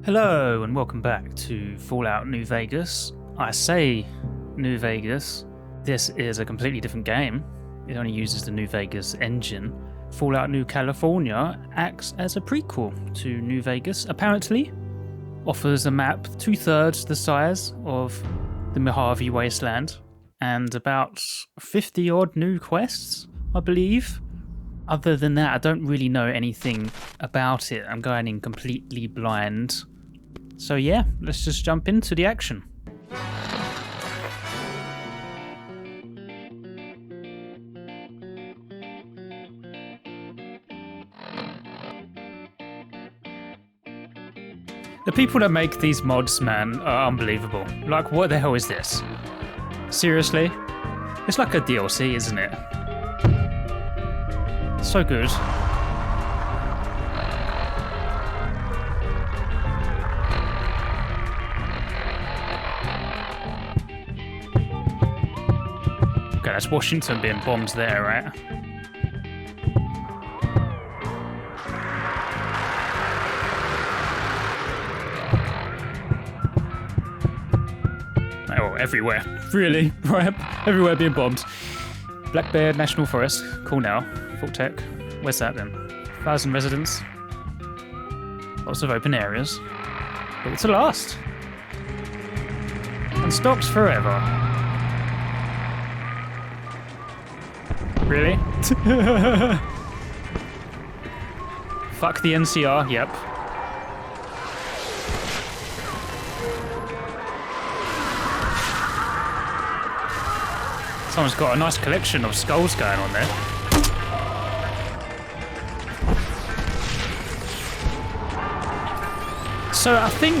Hello and welcome back to Fallout New Vegas. I say New Vegas. This is a completely different game. It only uses the New Vegas engine. Fallout New California acts as a prequel to New Vegas, apparently. Offers a map 2/3 the size of the Mojave Wasteland and about 50 odd new quests, I believe. Other than that, I don't really know anything about it. I'm going in completely blind. So yeah, let's just jump into the action. The people that make these mods, man, are unbelievable. Like, what the hell is this? Seriously? It's like a DLC, isn't it? So good. Okay, that's Washington being bombed there, right? Oh, everywhere. Really? Right? Everywhere being bombed. Black Bear National Forest. Cool now. Full tech. Where's that then? 1,000 residents. Lots of open areas. Built to last. And stops forever. Really? Fuck the NCR, yep. Someone's got a nice collection of skulls going on there. So I think,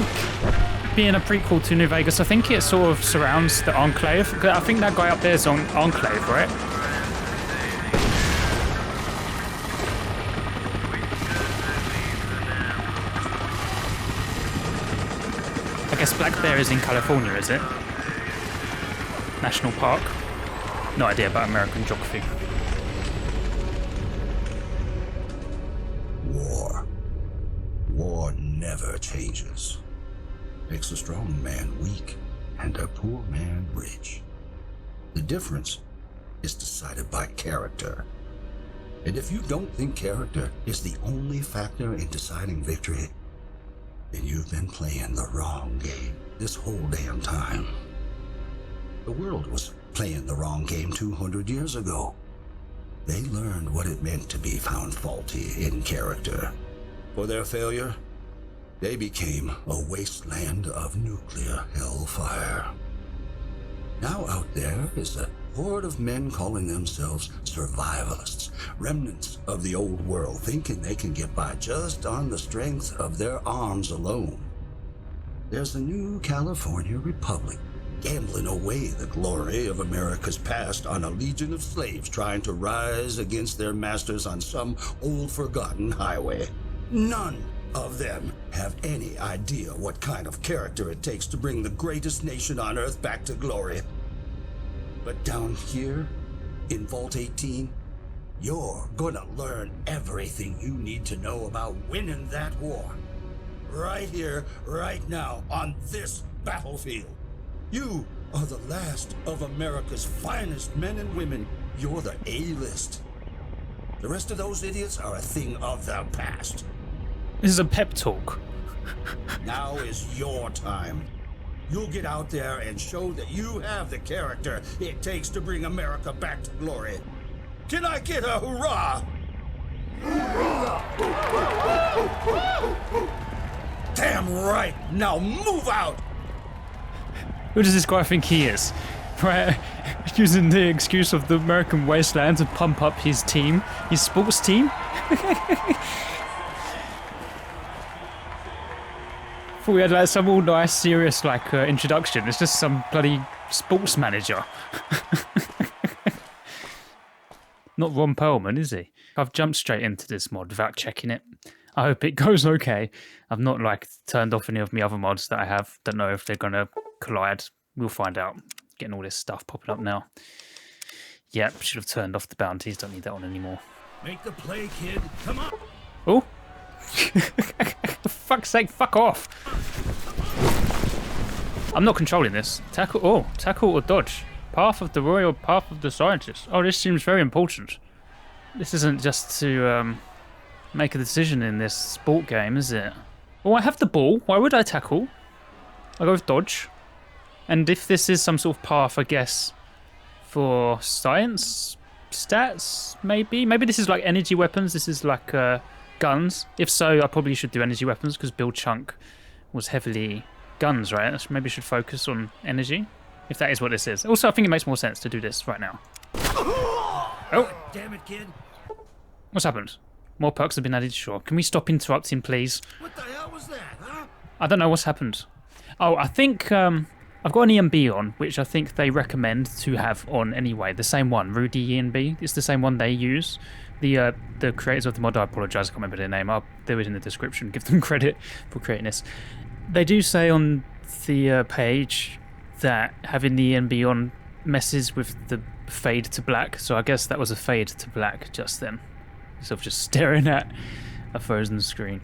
being a prequel to New Vegas, I think it sort of surrounds the Enclave. I think that guy up there is on Enclave, right? I guess Black Bear is in California, is it? National Park? No idea about American geography. War never changes. Makes a strong man weak and a poor man rich. The difference is decided by character. And if you don't think character is the only factor in deciding victory, then you've been playing the wrong game this whole damn time. The world was playing the wrong game 200 years ago. They learned what it meant to be found faulty in character. For their failure, they became a wasteland of nuclear hellfire. Now out there is a horde of men calling themselves survivalists, remnants of the old world, thinking they can get by just on the strength of their arms alone. There's the new California Republic, gambling away the glory of America's past on a legion of slaves trying to rise against their masters on some old forgotten highway. None of them have any idea what kind of character it takes to bring the greatest nation on earth back to glory. But down here, in Vault 18, you're gonna learn everything you need to know about winning that war. Right here, right now, on this battlefield. You are the last of America's finest men and women. You're the A-list. The rest of those idiots are a thing of the past. This is a pep talk. Now is your time. You'll get out there and show that you have the character it takes to bring America back to glory. Can I get a hurrah? Damn right! Now move out! Who does this guy think he is? Right, using the excuse of the American wasteland to pump up his team, his sports team. Thought we had like some all nice, serious introduction. It's just some bloody sports manager. Not Ron Perlman, is he? I've jumped straight into this mod without checking it. I hope it goes okay. I've not turned off any of my other mods that I have. Don't know if they're gonna collide. We'll find out. Getting all this stuff popping up now. Yep, should have turned off the bounties. Don't need that on anymore. Make the play, kid. Come on. Oh, For fuck's sake, fuck off. I'm not controlling this. Tackle or dodge. Path of the warrior, path of the scientist. Oh, this seems very important. This isn't just to make a decision in this sport game, is it? Well, I have the ball. Why would I tackle? I go with dodge. And if this is some sort of path, I guess, for science stats, maybe? Maybe this is like energy weapons. This is like guns. If so, I probably should do energy weapons because Bill Chunk was heavily guns, right? So maybe I should focus on energy, if that is what this is. Also, I think it makes more sense to do this right now. Oh! Damn it, kid. What's happened? More perks have been added, sure. Can we stop interrupting, please? What the hell was that, huh? I don't know what's happened. Oh, I think I've got an EMB on, which I think they recommend to have on anyway. The same one, Rudy EMB. It's the same one they use. The creators of the mod, I apologise, I can't remember their name. I'll do it in the description, give them credit for creating this. They do say on the page that having the EMB on messes with the fade to black, so I guess that was a fade to black just then. Sort of just staring at a frozen screen.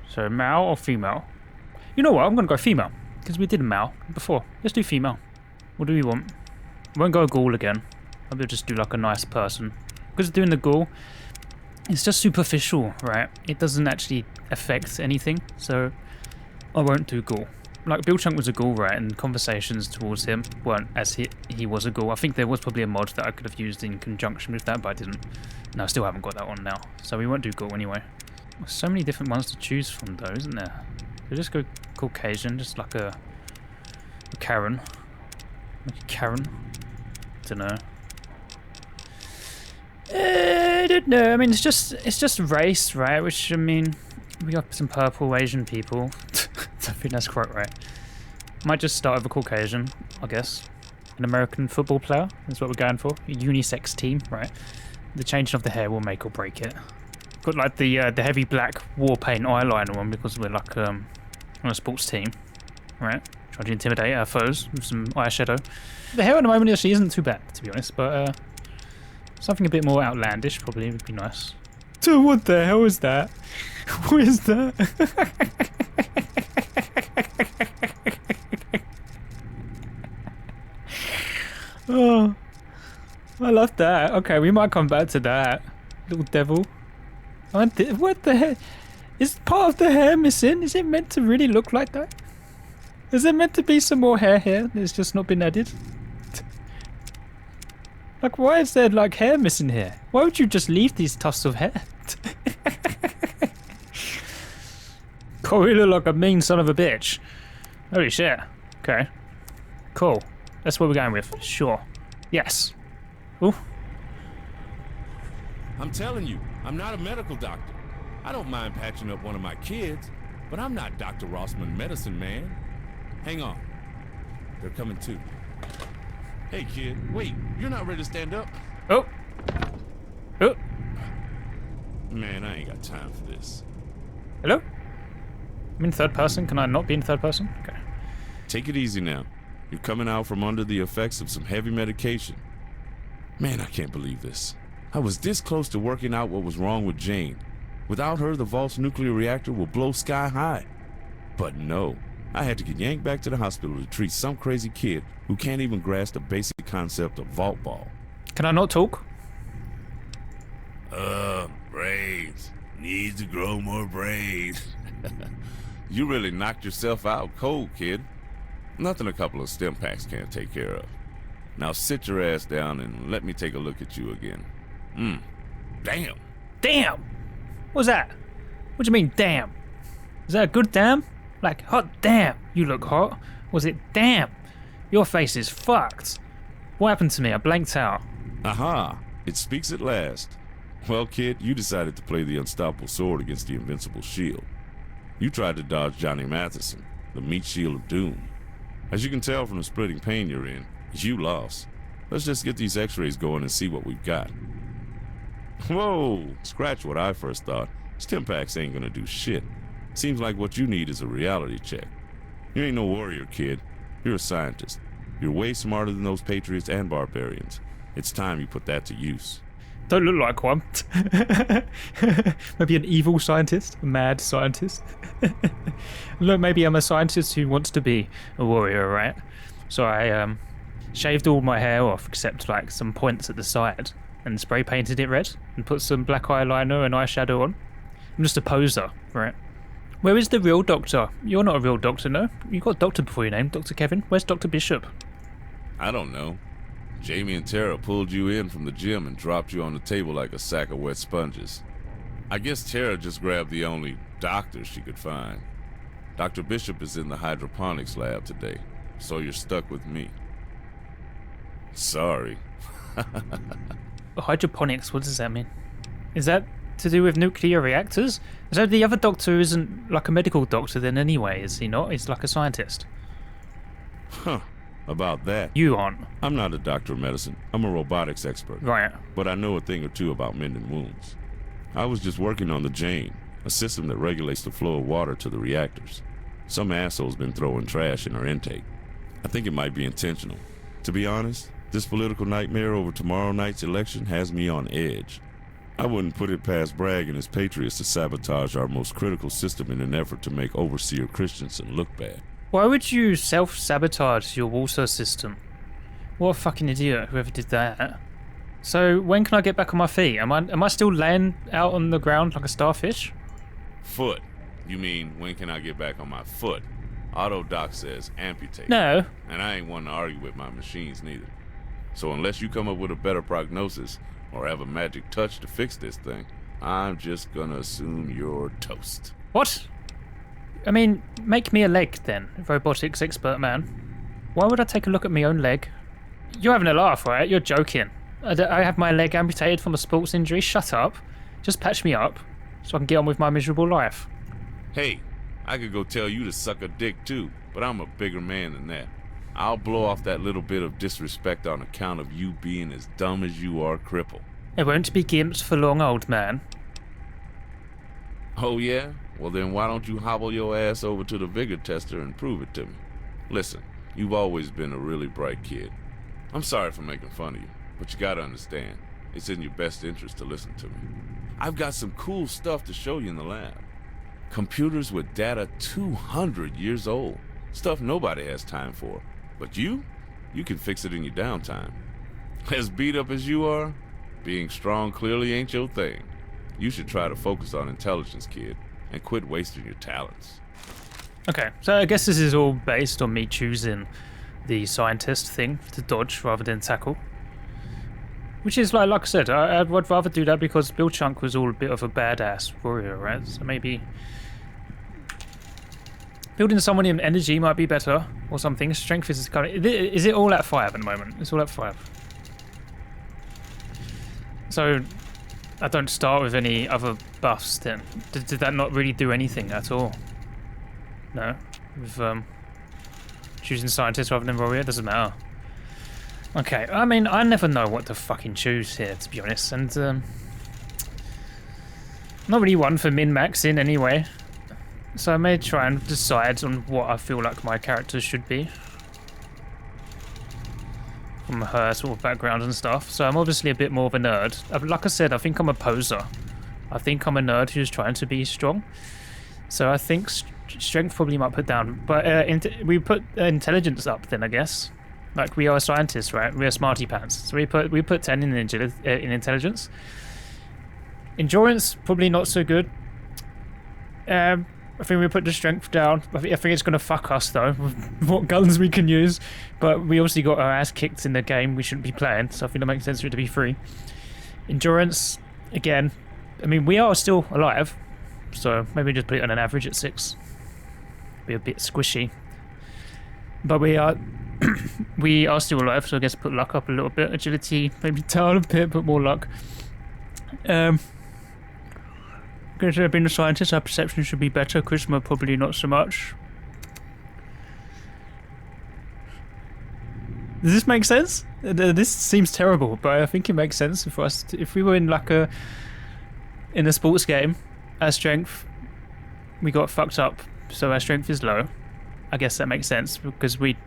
So male or female? You know what, I'm gonna go female, because we did male before. Let's do female. What do we want? We won't go ghoul again. Maybe we'll just do like a nice person. Because doing the ghoul, it's just superficial, right? It doesn't actually affect anything, so I won't do ghoul. Like, Bill Chunk was a ghoul, right? And conversations towards him weren't as he was a ghoul. I think there was probably a mod that I could have used in conjunction with that, but I didn't. No, I still haven't got that one now. So we won't do ghoul anyway. There's so many different ones to choose from, though, isn't there? So just go Caucasian, just like a Karen. Like a Karen. Dunno. I don't know. I mean, it's just race, right? Which, I mean, we got some purple Asian people. I think that's quite right. Might just start with a Caucasian, I guess. An American football player is what we're going for. A unisex team, right? The changing of the hair will make or break it. Got like the heavy black war paint eyeliner on because we're like on a sports team, right? Trying to intimidate our foes with some eyeshadow. The hair at the moment actually isn't too bad, to be honest, but something a bit more outlandish probably would be nice. So what the hell is that? What is that? Oh, I love that. Okay, we might come back to that. Little devil. What the heck? Is part of the hair missing? Is it meant to really look like that? Is there meant to be some more hair here that's just not been added? Like, why is there like hair missing here? Why would you just leave these tufts of hair? God, you look like a mean son of a bitch. Holy shit. Okay. Cool. That's what we're going with. Sure. Yes. Ooh. I'm telling you, I'm not a medical doctor. I don't mind patching up one of my kids, but I'm not Dr. Rossman Medicine Man. Hang on. They're coming too. Hey kid, wait, you're not ready to stand up? Oh. Oh. Man, I ain't got time for this. Hello? I'm in third person. Can I not be in third person? Okay. Take it easy now. You're coming out from under the effects of some heavy medication. Man, I can't believe this. I was this close to working out what was wrong with Jane. Without her, the Vault's nuclear reactor will blow sky high. But no, I had to get yanked back to the hospital to treat some crazy kid who can't even grasp the basic concept of Vault Ball. Can I not talk? Brains. Needs to grow more brains. You really knocked yourself out cold, kid. Nothing a couple of stim packs can't take care of. Now sit your ass down and let me take a look at you again. Damn. Damn! What's that? What do you mean, damn? Is that a good damn? Like, hot damn, you look hot. Was it damn? Your face is fucked. What happened to me? I blanked out. Aha! It speaks at last. Well, kid, you decided to play the unstoppable sword against the invincible shield. You tried to dodge Johnny Matheson, the meat shield of doom. As you can tell from the splitting pain you're in, you lost. Let's just get these x-rays going and see what we've got. Whoa! Scratch what I first thought. Stimpaks ain't gonna do shit. Seems like what you need is a reality check. You ain't no warrior, kid. You're a scientist. You're way smarter than those patriots and barbarians. It's time you put that to use. Don't look like one. Maybe an evil scientist, a mad scientist. Look, maybe I'm a scientist who wants to be a warrior, right? So I shaved all my hair off except like some points at the side and spray painted it red and put some black eyeliner and eyeshadow on. I'm just a poser, right? Where is the real doctor? You're not a real doctor, no? You got doctor before your name, Dr. Kevin. Where's Dr. Bishop? I don't know. Jamie and Tara pulled you in from the gym and dropped you on the table like a sack of wet sponges. I guess Tara just grabbed the only doctor she could find. Dr. Bishop is in the hydroponics lab today, so you're stuck with me. Sorry. Hydroponics, what does that mean? Is that to do with nuclear reactors? So the other doctor isn't like a medical doctor then anyway, is he not? He's like a scientist. Huh. About that, You aren't. I'm not a doctor of medicine. I'm a robotics expert. Right. But I know a thing or two about mending wounds. I was just working on the Jane, a system that regulates the flow of water to the reactors. Some asshole's been throwing trash in our intake. I think it might be intentional. To be honest, this political nightmare over tomorrow night's election has me on edge. I wouldn't put it past Bragg and his patriots to sabotage our most critical system in an effort to make Overseer Christensen look bad. Why would you self-sabotage your water system? What a fucking idiot, whoever did that. So, when can I get back on my feet? Am I still laying out on the ground like a starfish? Foot. You mean, when can I get back on my foot? Autodoc says amputate. No. And I ain't one to argue with my machines neither. So unless you come up with a better prognosis or have a magic touch to fix this thing, I'm just gonna assume you're toast. What? I mean, make me a leg then, robotics expert man. Why would I take a look at my own leg? You're having a laugh, right? You're joking. I have my leg amputated from a sports injury. Shut up. Just patch me up so I can get on with my miserable life. Hey, I could go tell you to suck a dick too, but I'm a bigger man than that. I'll blow off that little bit of disrespect on account of you being as dumb as you are crippled. It won't be gimps for long, old man. Oh yeah? Well then why don't you hobble your ass over to the vigor tester and prove it to me? Listen, you've always been a really bright kid. I'm sorry for making fun of you, but you gotta understand, it's in your best interest to listen to me. I've got some cool stuff to show you in the lab. Computers with data 200 years old. Stuff nobody has time for. But you can fix it in your downtime. As beat up as you are, being strong clearly ain't your thing. You should try to focus on intelligence, kid, and quit wasting your talents. Okay, so I guess this is all based on me choosing the scientist thing to dodge rather than tackle. Which is like I said, I would rather do that because Bill Chunk was all a bit of a badass warrior, right? So maybe building someone in energy might be better or something. Strength is kind of... Is it all at 5 at the moment? It's all at 5. So I don't start with any other buffs then. Did that not really do anything at all? No? With choosing scientist rather than warrior? Doesn't matter. Okay, I mean, I never know what to fucking choose here, to be honest, and I'm not really one for min-maxing anyway, so I may try and decide on what I feel like my character should be from her sort of background and stuff. So I'm obviously a bit more of a nerd. Like I said, I think I'm a poser. I think I'm a nerd who's trying to be strong. So I think strength probably might put down, but we put intelligence up then, I guess. Like, we are scientists, right? We are smarty pants. So we put 10 in intelligence. Endurance, probably not so good. I think we put the strength down. I think it's going to fuck us, though, with what guns we can use. But we obviously got our ass kicked in the game we shouldn't be playing, so I think it makes sense for it to be free. Endurance, again, I mean, we are still alive, so maybe just put it on an average at 6. Be a bit squishy. But we are... we are still alive, so I guess put luck up a little bit. Agility, maybe down a bit, but more luck. Because being a scientist, our perception should be better. Charisma, probably not so much. Does this make sense? This seems terrible, but I think it makes sense for us. If we were in like in a sports game, our strength, we got fucked up, so our strength is low. I guess that makes sense because we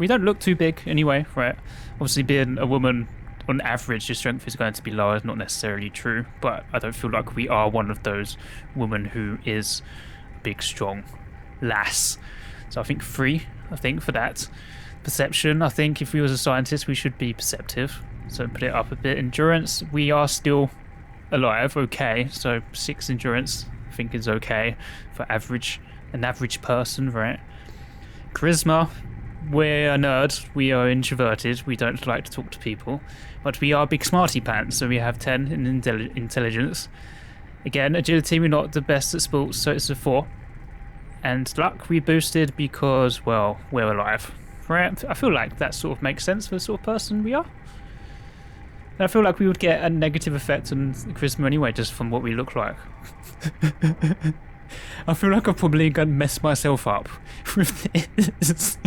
don't look too big anyway, right? Obviously, being a woman on average your strength is going to be lower is not necessarily true, but I don't feel like we are one of those women who is a big, strong lass. So I think 3, I think, for that. Perception, I think if we was a scientist, we should be perceptive. So put it up a bit. Endurance, we are still alive, okay. So 6 endurance, I think is okay for an average person, right? Charisma, we're a nerd, we are introverted, we don't like to talk to people, but we are big smarty pants, so we have 10 in intelligence. Again, agility, we're not the best at sports, so it's a 4. And luck, we boosted because, well, we're alive. Right? I feel like that sort of makes sense for the sort of person we are. And I feel like we would get a negative effect on charisma anyway, just from what we look like. I feel like I'm probably going to mess myself up with this.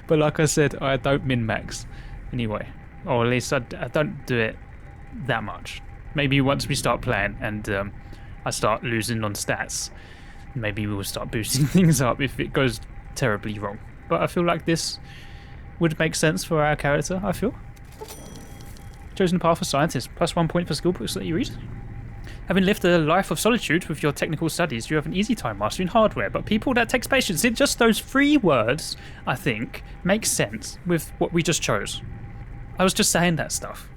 But like I said, I don't min-max anyway. Or at least I don't do it that much. Maybe once we start playing and I start losing on stats, maybe we will start boosting things up if it goes terribly wrong. But I feel like this would make sense for our character, I feel. Chosen path for scientist, +1 point for skill books that you read. Having lived a life of solitude with your technical studies, you have an easy time mastering hardware, but people, that takes patience. It just those 3 words, I think, make sense with what we just chose. I was just saying that stuff.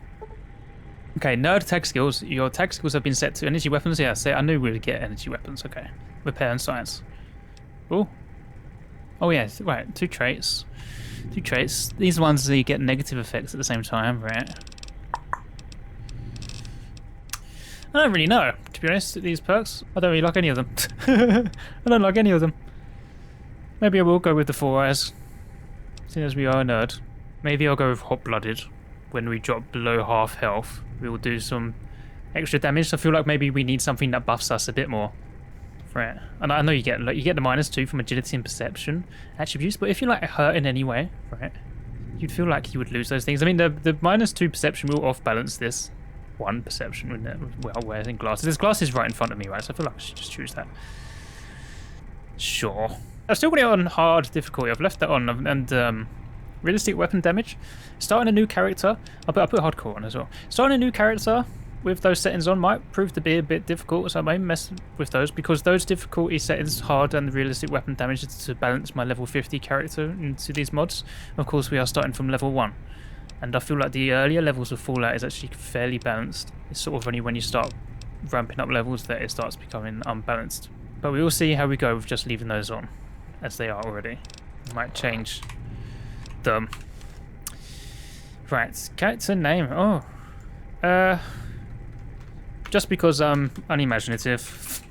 Okay, nerd tech skills. Your tech skills have been set to energy weapons. Yeah, I knew we would get energy weapons. Okay. Repair and science. Oh. Oh yeah, right, 2 traits. 2 traits. These ones, you get negative effects at the same time, right? I don't really know, to be honest, these perks. I don't really like any of them. I don't like any of them. Maybe I will go with the 4 eyes, seeing as we are a nerd. Maybe I'll go with hot-blooded. When we drop below half health, we will do some extra damage. So I feel like maybe we need something that buffs us a bit more. Right. And I know you get the -2 from agility and perception attributes, but if you're like hurt in any way, right, you'd feel like you would lose those things. I mean, the -2 perception will off-balance this 1 perception, wouldn't it? Well, wearing glasses. There's glasses right in front of me, right? So I feel like I should just choose that. Sure. I've still got it on hard difficulty. I've left that on, and realistic weapon damage. Starting a new character. I'll put hardcore on as well. Starting a new character with those settings on might prove to be a bit difficult, so I may mess with those because those difficulty settings, hard and the realistic weapon damage, is to balance my level 50 character into these mods. Of course, we are starting from level 1. And I feel like the earlier levels of Fallout is actually fairly balanced. It's sort of only when you start ramping up levels that it starts becoming unbalanced. But we will see how we go with just leaving those on, as they are already. Might change them. Right, character name. Oh. Just because I'm unimaginative.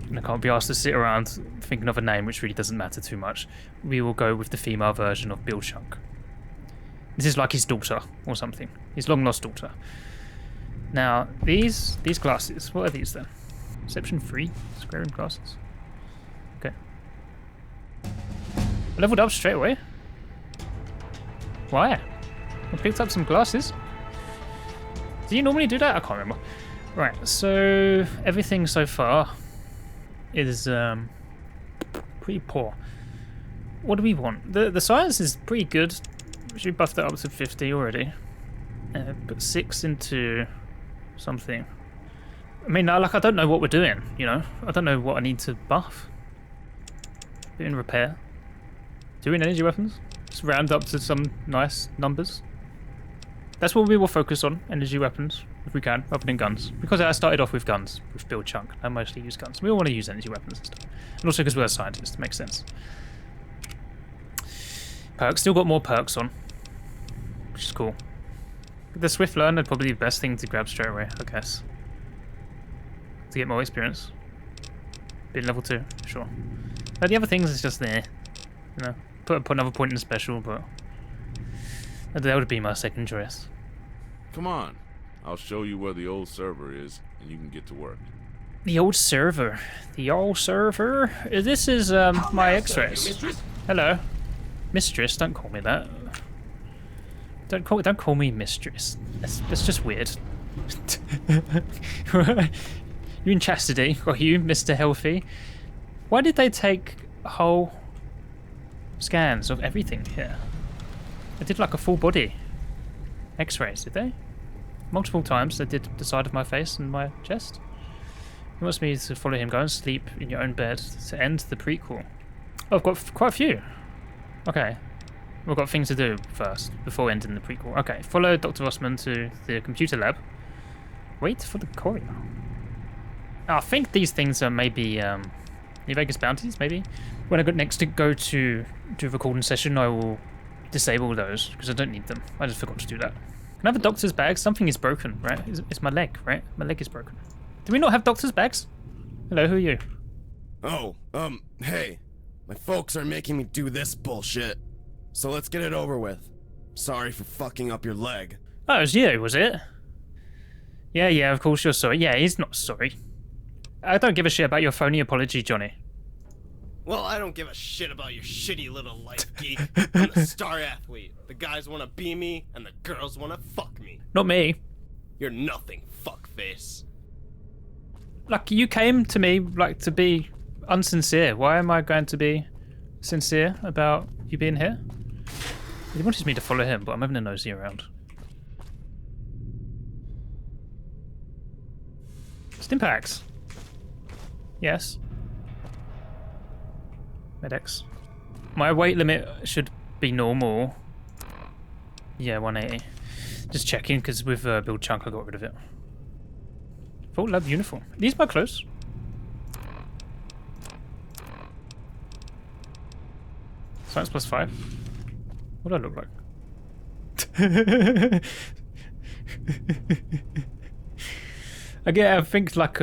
And I can't be asked to sit around thinking of a name, which really doesn't matter too much. We will go with the female version of Bill Chunk. This is like his daughter or something. His long-lost daughter. Now, these glasses, what are these then? Perception 3? Square rim glasses. Okay. I leveled up straight away. Why? I picked up some glasses. Do you normally do that? I can't remember. Right, so everything so far is pretty poor. What do we want? The science is pretty good. We should buff that up to 50 already. Put 6 into something. I mean, I don't know what we're doing, you know? I don't know what I need to buff. Doing repair. Doing energy weapons. Just round up to some nice numbers. That's what we will focus on, energy weapons, if we can, rather than guns. Because I started off with guns, with Bill Chunk. I mostly use guns. We all want to use energy weapons and stuff. And also because we're scientists, it makes sense. Perks, still got more perks on, which is cool. The Swift Learn are probably the best thing to grab straight away, I guess. To get more experience. Being level 2, sure. But the other things is just there. You know, put another point in the special, but that would be my second choice. Come on. I'll show you where the old server is, and you can get to work. The old server. The old server? This is my X-rays. Hello. Mistress, don't call me that. Don't call me mistress. That's just weird. You in chastity, or you, Mr. Healthy? Why did they take whole scans of everything here? I did like a full body. X-rays, did they? Multiple times they did the side of my face and my chest. He wants me to follow him. Go and sleep in your own bed to end the prequel. Oh, I've got quite a few. Okay. We've got things to do first, before ending the prequel. Okay, follow Dr. Rossman to the computer lab. Wait for the courier. I think these things are maybe New Vegas bounties, maybe? When I go next to go to do a recording session, I will disable those, because I don't need them. I just forgot to do that. Can I have a doctor's bag? Something is broken, right? It's my leg, right? My leg is broken. Do we not have doctor's bags? Hello, who are you? Oh, hey. My folks are making me do this bullshit. So let's get it over with. Sorry for fucking up your leg. Oh, it was you, was it? Yeah, of course you're sorry. Yeah, he's not sorry. I don't give a shit about your phony apology, Johnny. Well, I don't give a shit about your shitty little life, geek. I'm a star athlete. The guys want to be me, and the girls want to fuck me. Not me. You're nothing, fuckface. Like, you came to me, like, to be unsincere. Why am I going to be sincere about you being here? He wanted me to follow him, but I'm having a nosy around. Stimpaks. Yes. Medics. My weight limit should be normal. Yeah, 180. Just checking, because with build chunk I got rid of it. Full lab uniform. These my clothes. Science +5. What do I look like? Again, I think like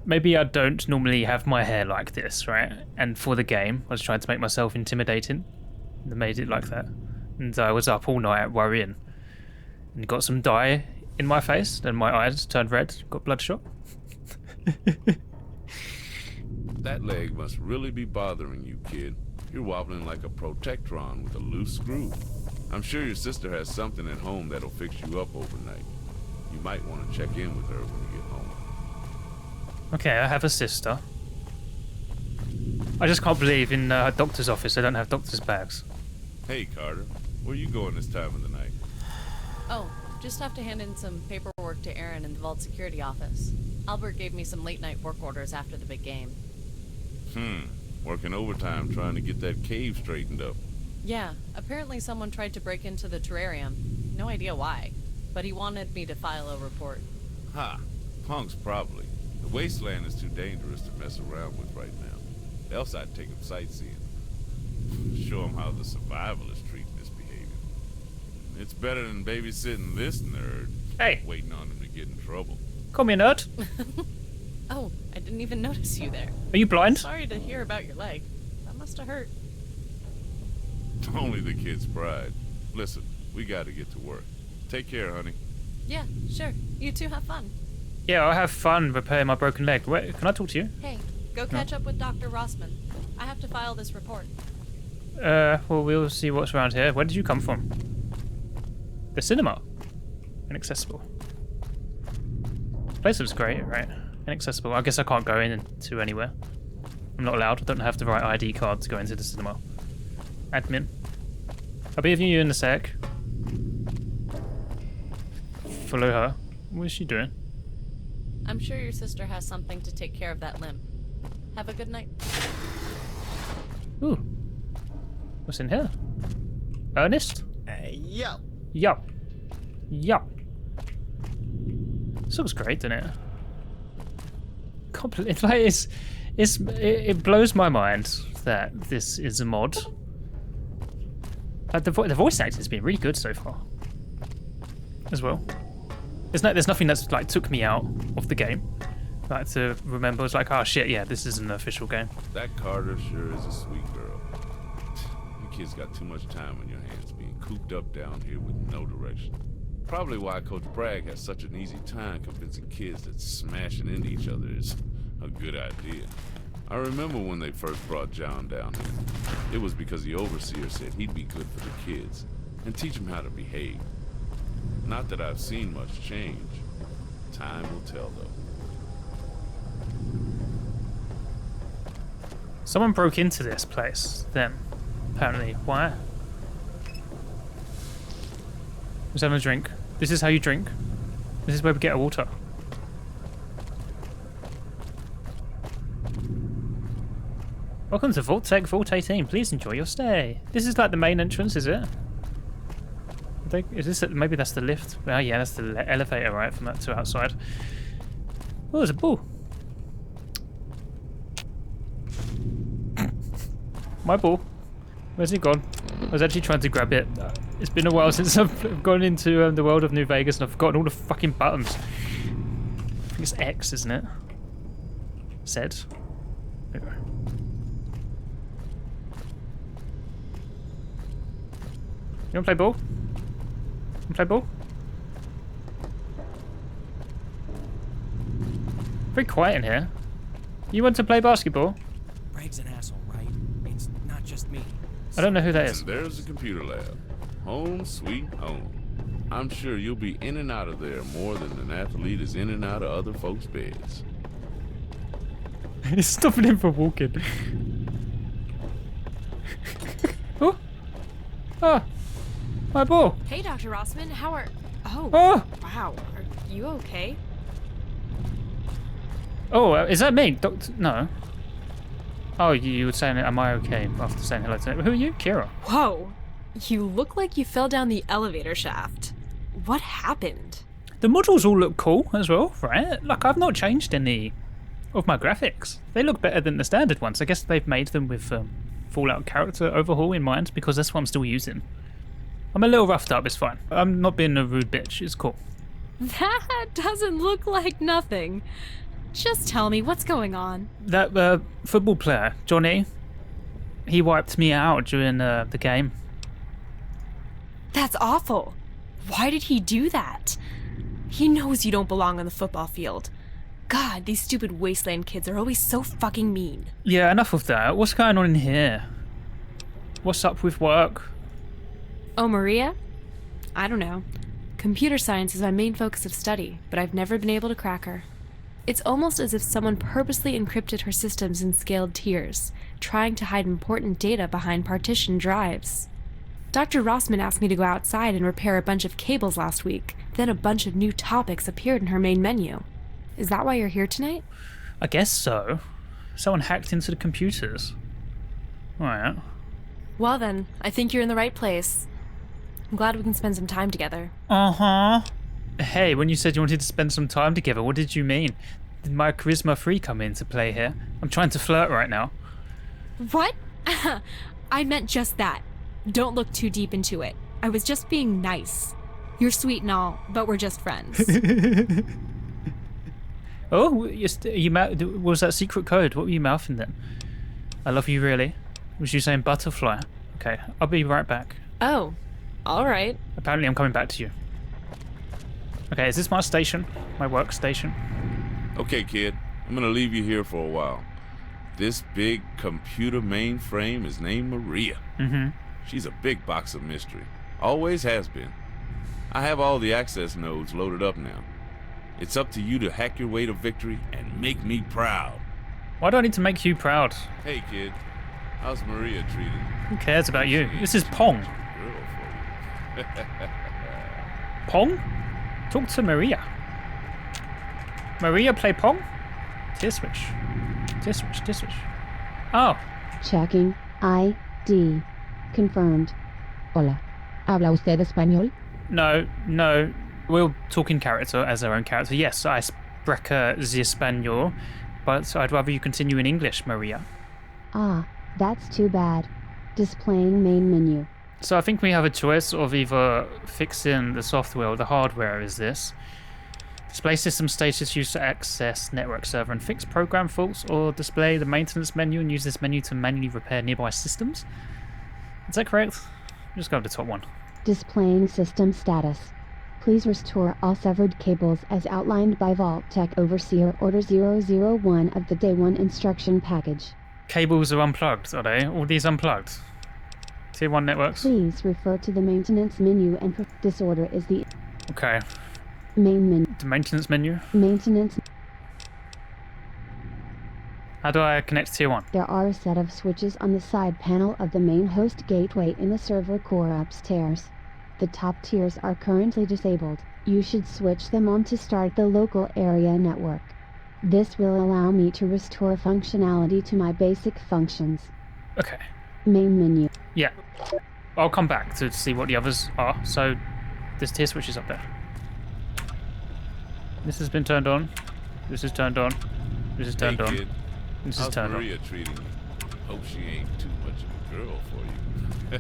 maybe I don't normally have my hair like this, right? And for the game, I was trying to make myself intimidating. And I made it like that. And I was up all night worrying. And got some dye in my face, then my eyes turned red, got bloodshot. That leg must really be bothering you, kid. You're wobbling like a protectron with a loose screw. I'm sure your sister has something at home that'll fix you up overnight. You might want to check in with her when you get home. Okay, I have a sister. I just can't believe in a doctor's office they don't have doctor's bags. Hey, Carter. Where you going this time of the night? Oh, just have to hand in some paperwork to Aaron in the Vault Security office. Albert gave me some late-night work orders after the big game. Working overtime trying to get that cave straightened up. Yeah, apparently someone tried to break into the terrarium. No idea why, but he wanted me to file a report. Ha! Punks probably. The wasteland is too dangerous to mess around with right now. Else I'd take them sightseeing. Show them how the survivalists treat misbehavior. It's better than babysitting this nerd. Hey! Waiting on him to get in trouble. Call me a nerd. Oh, I didn't even notice you there. Are you blind? Sorry to hear about your leg. That must have hurt. Only the kid's pride. Listen, we gotta get to work. Take care, honey. Yeah, sure. You two have fun. Yeah, I'll have fun repairing my broken leg. Wait, can I talk to you? Hey, go catch up with Dr. Rossman. I have to file this report. Well, we'll see what's around here. Where did you come from? The cinema. Inaccessible. The place looks great, right? Inaccessible. I guess I can't go into anywhere. I'm not allowed. I don't have the right ID card to go into the cinema. Admin. I'll be with you in a sec. Follow her. What is she doing? I'm sure your sister has something to take care of that limb. Have a good night. Ooh. What's in here? Ernest? Yo. Yup. Yup. This looks great, doesn't it? Can't believe, like, it blows my mind that this is a mod. Like, the voice acting has been really good so far, as well. There's nothing that's like took me out of the game. Like to remember, it's like, oh shit, yeah, this is an official game. That Carter sure is a sweet girl. You kids got too much time on your hands being cooped up down here with no direction. Probably why Coach Bragg has such an easy time convincing kids that smashing into each other is a good idea. I remember when they first brought John down here. It was because the overseer said he'd be good for the kids and teach them how to behave. Not that I've seen much change. Time will tell, though. Someone broke into this place then, apparently. Why? Let's have a drink. This is how you drink. This is where we get our water. Welcome to Vault Tech Vault 18. Please enjoy your stay. This is like the main entrance, is it? Is this maybe that's the lift? Oh yeah, that's the elevator, right, from that to outside. Oh, there's a ball. My ball. Where's it gone? I was actually trying to grab it. It's been a while since I've gone into the world of New Vegas and I've forgotten all the fucking buttons. I think it's X, isn't it? Z. There we go. You wanna play ball? You wanna play ball? Very quiet in here. You want to play basketball? Bragg's an asshole, right? It's not just me. I don't know who that is. And there's the computer lab. Home sweet home. I'm sure you'll be in and out of there more than an athlete is in and out of other folks' beds. He's stopping him from walking. Oh! Ah! My ball! Hey, Dr. Rossman, how are... Oh, Oh! wow. Are you okay? Oh, is that me? Doctor? No. Oh, you were saying, am I okay? After saying hello to me. Who are you? Kira. Whoa! You look like you fell down the elevator shaft. What happened? The models all look cool as well, right? Like, I've not changed any of my graphics. They look better than the standard ones. I guess they've made them with Fallout character overhaul in mind because that's what I'm still using. I'm a little roughed up, it's fine. I'm not being a rude bitch, it's cool. That doesn't look like nothing. Just tell me what's going on. That football player, Johnny, he wiped me out during the game. That's awful. Why did he do that? He knows you don't belong on the football field. God, these stupid wasteland kids are always so fucking mean. Yeah, enough of that. What's going on in here? What's up with work? Oh, Maria? I don't know. Computer science is my main focus of study, but I've never been able to crack her. It's almost as if someone purposely encrypted her systems in scaled tiers, trying to hide important data behind partitioned drives. Dr. Rossman asked me to go outside and repair a bunch of cables last week, then a bunch of new topics appeared in her main menu. Is that why you're here tonight? I guess so. Someone hacked into the computers. Alright. Well then, I think you're in the right place. I'm glad we can spend some time together. Uh-huh. Hey, when you said you wanted to spend some time together, what did you mean? Did my charisma 3 come into play here? I'm trying to flirt right now. What? I meant just that. Don't look too deep into it. I was just being nice. You're sweet and all, but we're just friends. Oh, what was that secret code? What were you mouthing then? I love you really. Was you saying butterfly? Okay, I'll be right back. Oh, alright. Apparently I'm coming back to you. Okay, is this my station? My workstation? Okay, kid, I'm gonna leave you here for a while. This big computer mainframe is named Maria. Mm-hmm. She's a big box of mystery. Always has been. I have all the access nodes loaded up now. It's up to you to hack your way to victory and make me proud. Why do I need to make you proud? Hey, kid. How's Maria treated? Who cares about you? This is Pong. Girl for you. Pong? Talk to Maria. Maria play Pong? Tear switch. Tear switch, tear switch. Oh. Checking ID. Confirmed. Hola. ¿Habla usted español? No. We'll talk in character as our own character. Yes, I spreche the español, but I'd rather you continue in English, Maria. Ah, that's too bad. Displaying main menu. So I think we have a choice of either fixing the software or the hardware is this. Display system status used to access network server and fix program faults, or display the maintenance menu and use this menu to manually repair nearby systems. Is that correct? Just go with the top one. Displaying system status. Please restore all severed cables as outlined by Vault Tech Overseer Order 001 of the Day 1 instruction package. Cables are unplugged, are they? All these unplugged? Tier 1 networks? Please refer to the maintenance menu and this order is the Okay. main menu. The maintenance menu? Maintenance. How do I connect to tier 1? There are a set of switches on the side panel of the main host gateway in the server core upstairs. The top tiers are currently disabled. You should switch them on to start the local area network. This will allow me to restore functionality to my basic functions. Okay. Main menu. Yeah. I'll come back to see what the others are. So there's tier switches up there. This has been turned on. This is turned on. This is turned on. Kid, This is how's turned Maria on. treating you? Hope she ain't too much of a girl for you.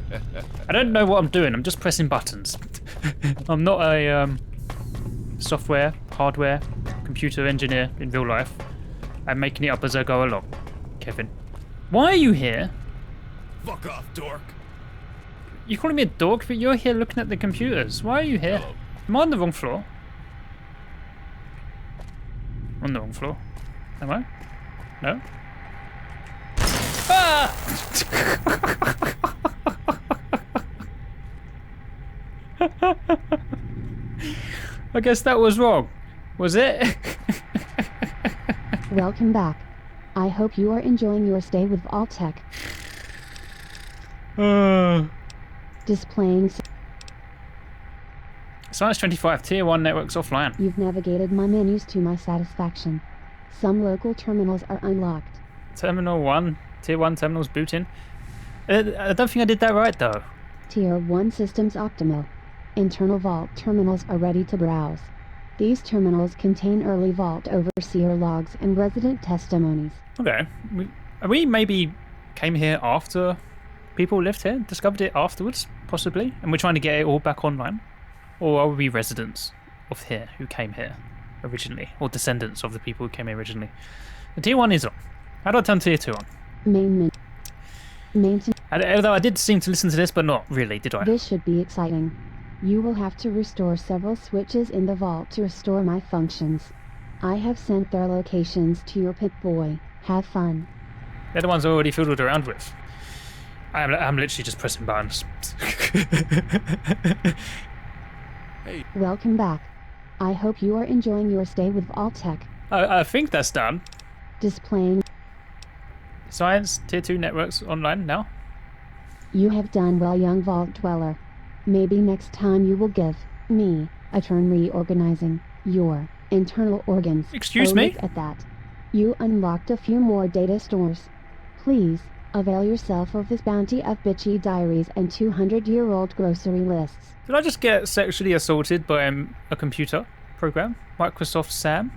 I don't know what I'm doing. I'm just pressing buttons. I'm not a software, hardware, computer engineer in real life. I'm making it up as I go along. Kevin, why are you here? Fuck off, dork. You're calling me a dork, but you're here looking at the computers. Why are you here? Hello. Am I on the wrong floor? On the wrong floor. Am I? No? Ah! I guess that was wrong. Was it? Welcome back. I hope you are enjoying your stay with Vault-Tec. Displaying. Science 25, Tier 1 networks offline. You've navigated my menus to my satisfaction. Some local terminals are unlocked. Terminal 1, Tier 1 terminals booting. I don't think I did that right though. Tier 1 systems optimal. Internal Vault terminals are ready to browse. These terminals contain early Vault overseer logs and resident testimonies. Okay. We maybe came here after people lived here, discovered it afterwards, possibly, and we're trying to get it all back online? Or are we residents of here who came here originally, or descendants of the people who came here originally? The Tier 1 is on. How do I turn Tier 2 on? Main menu. Maintenance. Although I did seem to listen to this, but not really, did I? This should be exciting. You will have to restore several switches in the vault to restore my functions. I have sent their locations to your Pip-Boy. Have fun. They're the ones I already fiddled around with. I'm literally just pressing buttons. Hey, Welcome back. I hope you are enjoying your stay with Vault-Tec. I think that's done. Displaying. Science Tier 2 networks online now. You have done well, young Vault Dweller. Maybe next time you will give me a turn reorganizing your internal organs. Excuse Oh, me? look at that. You unlocked a few more data stores. Please, avail yourself of this bounty of bitchy diaries and 200-year-old grocery lists. Did I just get sexually assaulted by a computer program? Microsoft Sam?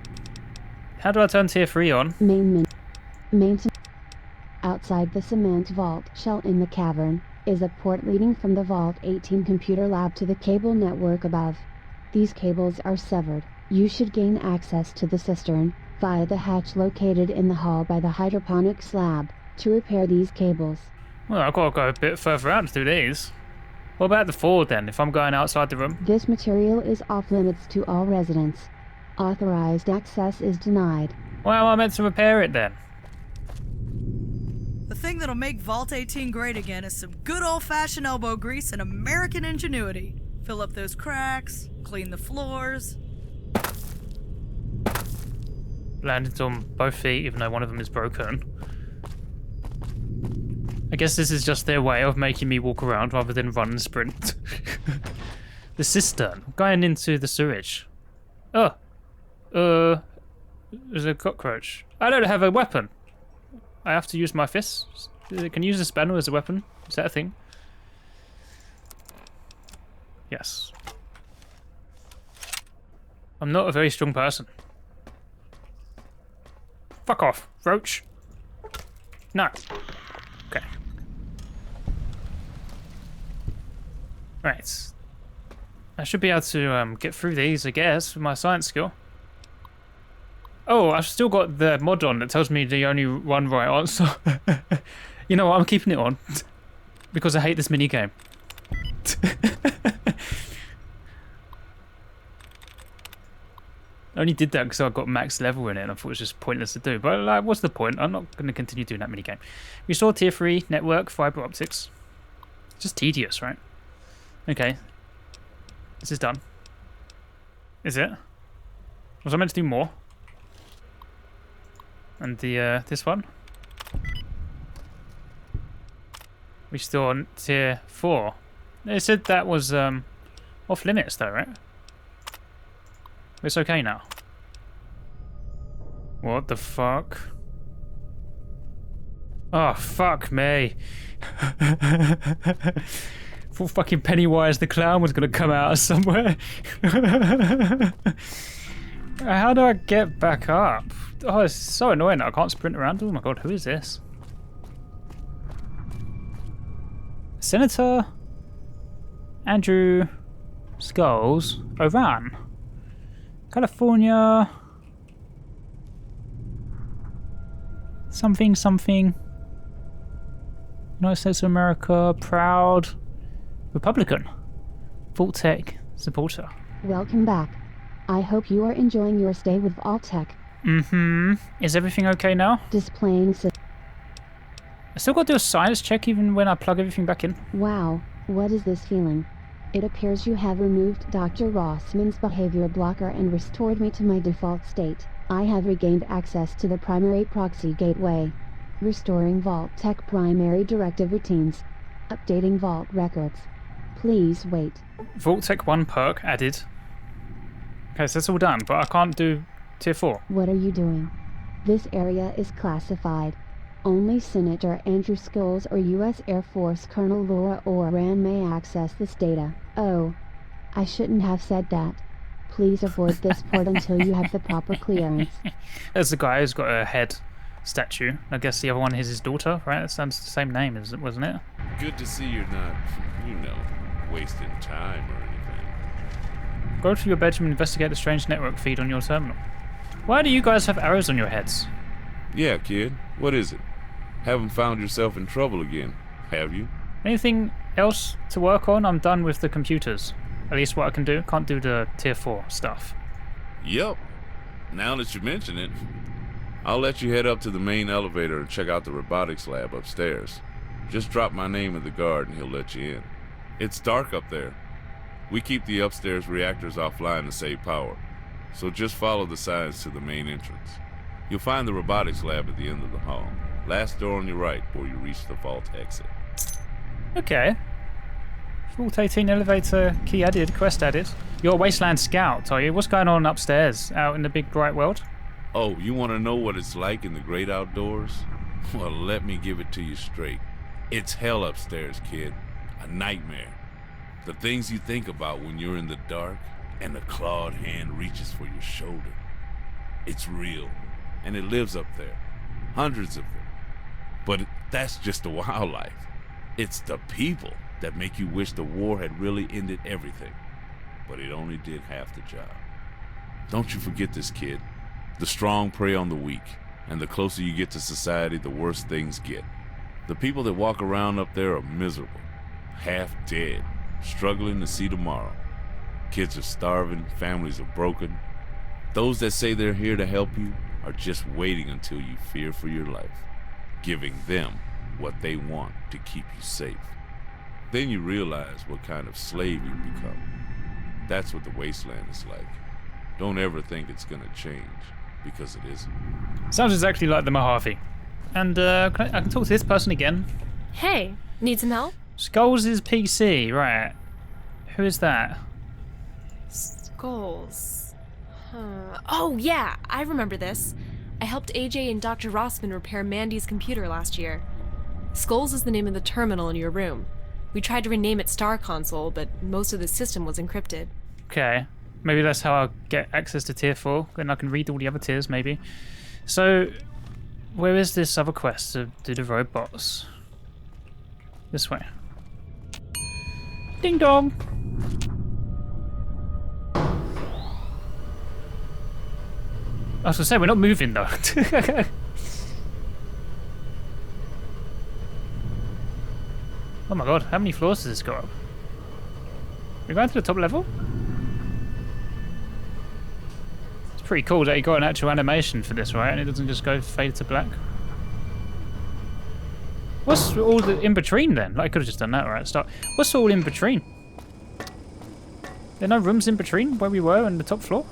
How do I turn Tier 3 on? Maintenance. Outside the cement vault shell in the cavern is a port leading from the Vault 18 computer lab to the cable network above. These cables are severed. You should gain access to the cistern via the hatch located in the hall by the hydroponics lab to repair these cables. Well, I've got to go a bit further out to do these. What about the forward then, if I'm going outside the room? This material is off limits to all residents. Authorized access is denied. Why am I meant to repair it then? The thing that'll make Vault 18 great again is some good old-fashioned elbow grease and American ingenuity. Fill up those cracks, clean the floors. Landed on both feet, even though one of them is broken. I guess this is just their way of making me walk around rather than run and sprint. The cistern. Going into the sewage. Oh. There's a cockroach. I don't have a weapon. I have to use my fists. Can you use a spanner as a weapon? Is that a thing? Yes. I'm not a very strong person. Fuck off, roach. No. Okay. Right. I should be able to get through these, I guess, with my science skill. Oh, I've still got the mod on that tells me the only one right answer. You know what, I'm keeping it on. Because I hate this minigame. I only did that because I got max level in it and I thought it was just pointless to do. But like, what's the point? I'm not going to continue doing that minigame. We saw Tier 3 network, fiber optics. It's just tedious, right? Okay. This is done. Is it? Was I meant to do more? And the this one? We still on Tier 4. They said that was Off limits though, right? It's okay now. What the fuck? Oh, fuck me. Thought fucking Pennywise the Clown was gonna come out of somewhere. How do I get back up? Oh, it's so annoying that I can't sprint around. Oh my god, who is this? Senator Andrew Skulls, Iran, California, something, United States of America, proud Republican, Vault-Tec supporter. Welcome back. I hope you are enjoying your stay with Vault-Tec. Is everything okay now? Displaying I still got to do a science check even when I plug everything back in. Wow, what is this feeling? It appears you have removed Dr. Rossman's behavior blocker and restored me to my default state. I have regained access to the primary proxy gateway. Restoring Vault-Tec primary directive routines. Updating Vault records. Please wait. Vault-Tec 1 perk added. Okay, so that's all done, but I can't do tier 4. What are you doing? This area is classified. Only Senator Andrew Scholes or U.S. Air Force Colonel Laura Oran may access this data. Oh, I shouldn't have said that. Please avoid this port until you have the proper clearance. There's the guy who's got a head statue. I guess the other one is his daughter, right? That sounds the same name, wasn't it? Good to see you're not, wasting time or anything. Go to your bedroom and investigate the strange network feed on your terminal. Why do you guys have arrows on your heads? Yeah, kid. What is it? Haven't found yourself in trouble again, have you? Anything else to work on? I'm done with the computers. At least what I can do. Can't do the tier 4 stuff. Yup. Now that you mention it, I'll let you head up to the main elevator and check out the robotics lab upstairs. Just drop my name at the guard and he'll let you in. It's dark up there. We keep the upstairs reactors offline to save power, so just follow the signs to the main entrance. You'll find the robotics lab at the end of the hall. Last door on your right before you reach the vault exit. Okay. Vault 18 elevator key added, quest added. You're a Wasteland Scout, are you? What's going on upstairs, out in the big bright world? Oh, you want to know what it's like in the great outdoors? Well, let me give it to you straight. It's hell upstairs, kid. A nightmare. The things you think about when you're in the dark and the clawed hand reaches for your shoulder. It's real, and it lives up there. Hundreds of them. But that's just the wildlife. It's the people that make you wish the war had really ended everything. But it only did half the job. Don't you forget this, kid. The strong prey on the weak, and the closer you get to society, the worse things get. The people that walk around up there are miserable, half dead, struggling to see tomorrow. Kids are starving, families are broken. Those that say they're here to help you are just waiting until you fear for your life, giving them what they want to keep you safe. Then you realize what kind of slave you become. That's what the wasteland is like. Don't ever think it's gonna change, because it isn't. Sounds exactly like the Mojave. And I can talk to this person again. Hey, need some help? Skulls' PC, right. Who is that? Skulls. Oh, yeah, I remember this. I helped AJ and Dr. Rossman repair Mandy's computer last year. Skulls is the name of the terminal in your room. We tried to rename it Star Console, but most of the system was encrypted. Okay. Maybe that's how I'll get access to tier 4, and I can read all the other tiers, maybe. So, where is this other quest to do the robots? This way. Ding dong! I was gonna say, we're not moving though. Oh my god, how many floors does this go up? We're going to the top level? It's pretty cool that you got an actual animation for this, right? And it doesn't just go fade to black. What's all the in between then? Like, I could have just done that right at the start. What's all in between? There are no rooms in between where we were and the top floor?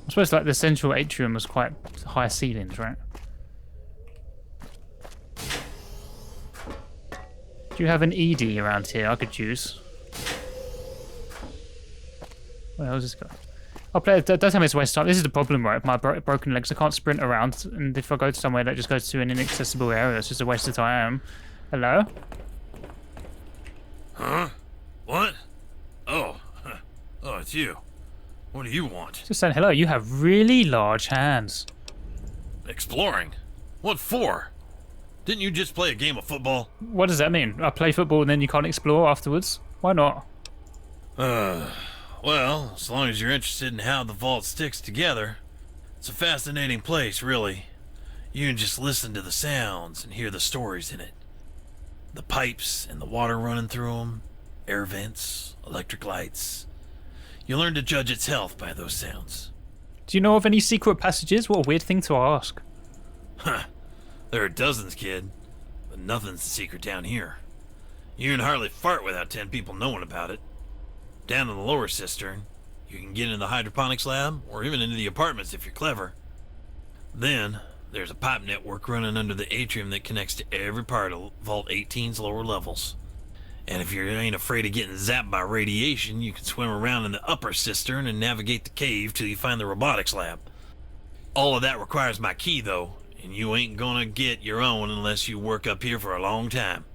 I suppose like the central atrium was quite high ceilings, right? Do Do you have an ED around here I could use? Where the hell is this guy? I'll play. Don't tell me it's a waste of time. This is the problem, right? My broken legs. I can't sprint around, and if I go to somewhere that just goes to an inaccessible area, it's just a waste of time. Hello? Huh? What? Oh. Oh, it's you. What do you want? Just saying hello. You have really large hands. Exploring? What for? Didn't you just play a game of football? What does that mean? I play football and then you can't explore afterwards? Why not? Well, as long as you're interested in how the vault sticks together, it's a fascinating place, really. You can just listen to the sounds and hear the stories in it. The pipes and the water running through them, air vents, electric lights. You learn to judge its health by those sounds. Do you know of any secret passages? What a weird thing to ask. Huh. There are dozens, kid. But nothing's secret down here. You can hardly fart without 10 people knowing about it. Down in the lower cistern, you can get into the hydroponics lab, or even into the apartments if you're clever. Then, there's a pipe network running under the atrium that connects to every part of Vault 18's lower levels. And if you ain't afraid of getting zapped by radiation, you can swim around in the upper cistern and navigate the cave till you find the robotics lab. All of that requires my key, though, and you ain't gonna get your own unless you work up here for a long time.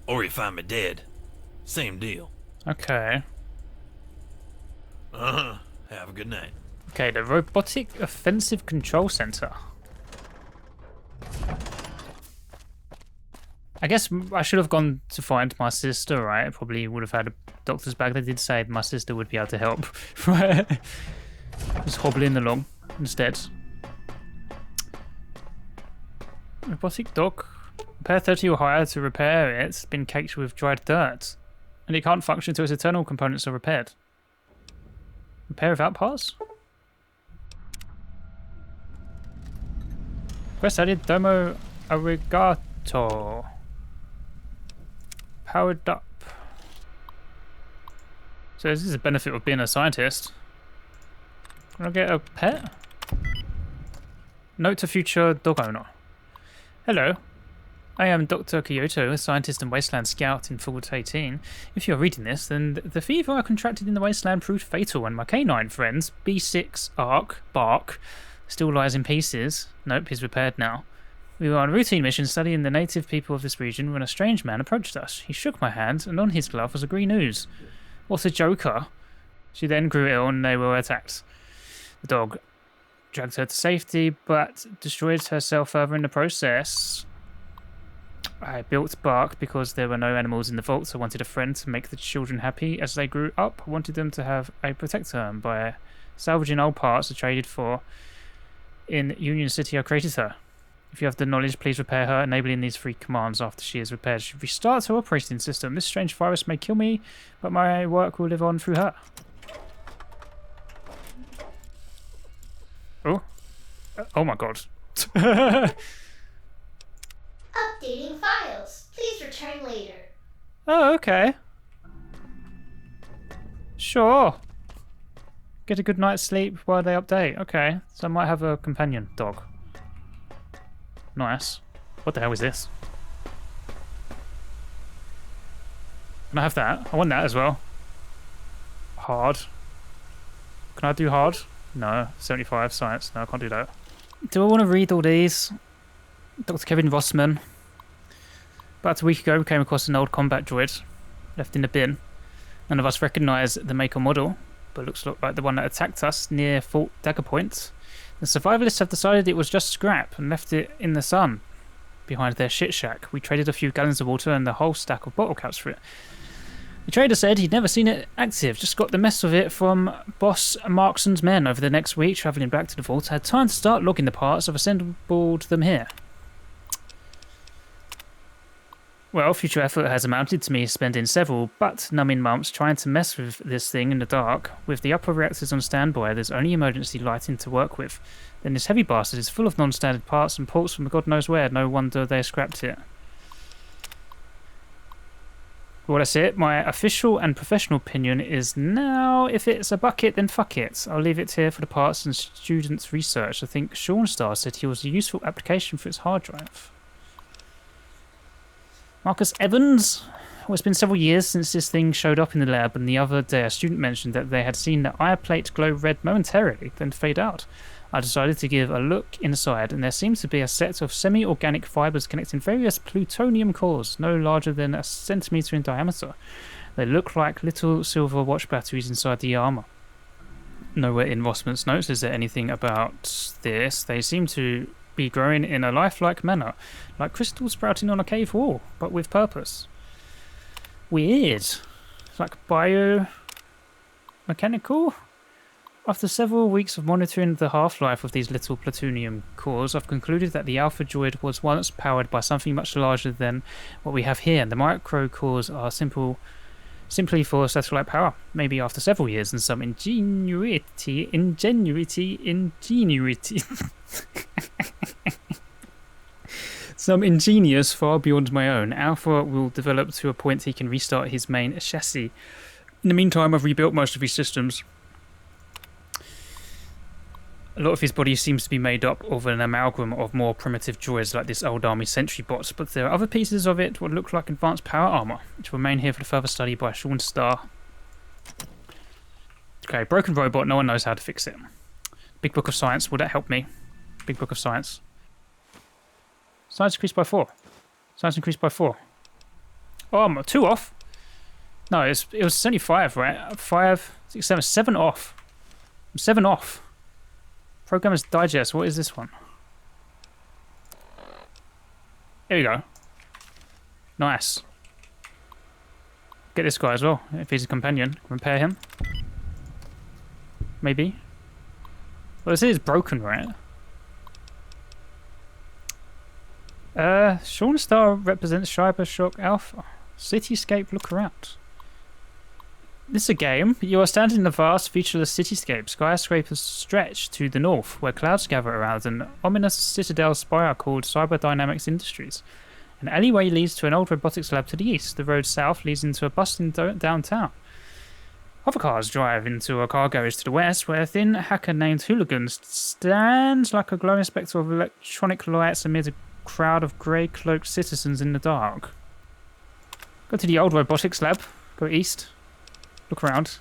Or you find me dead. Same deal. Okay. Uh-huh. Have a good night. Okay, the Robotic Offensive Control Center. I guess I should have gone to find my sister, right? I probably would have had a doctor's bag. They did say my sister would be able to help, right? Just hobbling along instead. Robotic dog. Repair 30 or higher to repair it. It's been caked with dried dirt. And it can't function until its internal components are repaired. Repair without parts? Quest added Domo Arigato. Powered up. So this is a benefit of being a scientist. Can I get a pet? Note to future dog owner. Hello. I am Dr. Kyoto, a scientist and wasteland scout in Vault 18. If you're reading this, then the fever I contracted in the wasteland proved fatal, and my canine friends, B6 Bark, still lies in pieces. Nope, he's repaired now. We were on a routine mission studying the native people of this region when a strange man approached us. He shook my hand, and on his glove was a green ooze. What a joker. She then grew ill and they were attacked. The dog dragged her to safety, but destroyed herself further in the process. I built Bark because there were no animals in the vault, so I wanted a friend to make the children happy. As they grew up, I wanted them to have a protector, and by salvaging old parts I traded for in Union City, I created her. If you have the knowledge, please repair her, enabling these 3 commands after she is repaired. She restarts her operating system. This strange virus may kill me, but my work will live on through her. Oh. Oh my god. Updating files. Please return later. Oh, okay. Sure. Get a good night's sleep while they update. Okay, so I might have a companion dog. Nice. What the hell is this? Can I have that? I want that as well. Hard. Can I do hard? No. 75 science. No, I can't do that. Do I want to read all these? Dr. Kevin Rossman. About a week ago, we came across an old combat droid left in the bin. None of us recognise the make or model, but looks like the one that attacked us near Fort Dagger Point. The survivalists have decided it was just scrap and left it in the sun behind their shit shack. We traded a few gallons of water and the whole stack of bottle caps for it. The trader said he'd never seen it active, just got the mess of it from Boss Markson's men over the next week, travelling back to the vault. I had time to start logging the parts, I've assembled them here. Well, future effort has amounted to me spending several butt-numbing months trying to mess with this thing in the dark. With the upper reactors on standby, there's only emergency lighting to work with. Then this heavy bastard is full of non-standard parts and ports from God knows where. No wonder they scrapped it. Well, that's it. My official and professional opinion is now, if it's a bucket, then fuck it. I'll leave it here for the parts and students' research. I think Sean Starr said he was a useful application for its hard drive. Marcus Evans, Well, it's been several years since this thing showed up in the lab, and the other day a student mentioned that they had seen the eye plate glow red momentarily, then fade out. I decided to give a look inside, and there seems to be a set of semi-organic fibers connecting various plutonium cores, no larger than a centimeter in diameter. They look like little silver watch batteries inside the armor. Nowhere in Rossman's notes is there anything about this. They seem to be growing in a lifelike manner, like crystals sprouting on a cave wall, but with purpose. Weird. It's like biomechanical. After several weeks of monitoring the half-life of these little plutonium cores, I've concluded that the Alpha Droid was once powered by something much larger than what we have here. The micro cores are simply for satellite power. Maybe after several years and some ingenuity. Some ingenious far beyond my own. Alpha will develop to a point he can restart his main chassis. In the meantime, I've rebuilt most of his systems. A lot of his body seems to be made up of an amalgam of more primitive droids like this old army sentry bot, but there are other pieces of it what look like advanced power armor, which will remain here for further study by Sean Starr. Okay, broken robot, no one knows how to fix it. Big Book of Science, will that help me? Big Book of Science. Science increased by 4. Science increased by 4. Oh, I'm 2 off. No, it was 75, right? 5, 6, 7, 7 off. I'm 7 off. Programmer's Digest, what is this one? Here we go. Nice. Get this guy as well, if he's a companion. Repair him. Maybe. Well, this is broken, right? Sean Star represents Cybershock Alpha. Cityscape, look around. This is a game. You are standing in a vast, featureless cityscape. Skyscrapers stretch to the north, where clouds gather around an ominous citadel spire called Cyberdynamics Industries. An alleyway leads to an old robotics lab to the east. The road south leads into a bustling downtown. Other cars drive into a car garage to the west, where a thin hacker named Hooligan stands like a glowing spectre of electronic lights amid a crowd of grey-cloaked citizens in the dark. Go to the old robotics lab. Go east. Look around.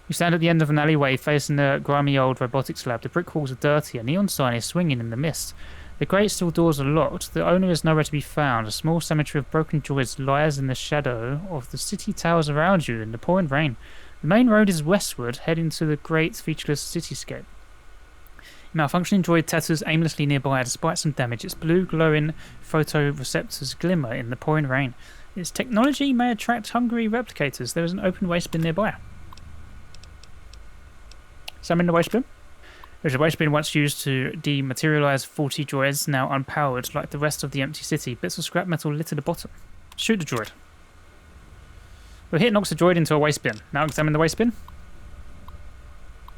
We stand at the end of an alleyway facing the grimy old robotics lab. The brick walls are dirty. A neon sign is swinging in the mist. The great steel doors are locked. The owner is nowhere to be found. A small cemetery of broken droids lies in the shadow of the city towers around you in the pouring rain. The main road is westward, heading to the great featureless cityscape. A malfunctioning droid tatters aimlessly nearby. Despite some damage, its blue glowing photoreceptors glimmer in the pouring rain. Its technology may attract hungry replicators. There is an open waste bin nearby. Some in the waste bin? There's a waste bin once used to dematerialize faulty droids, now unpowered, like the rest of the empty city. Bits of scrap metal litter the bottom. Shoot the droid. The hit knocks the droid into a waste bin. Now examine the waste bin.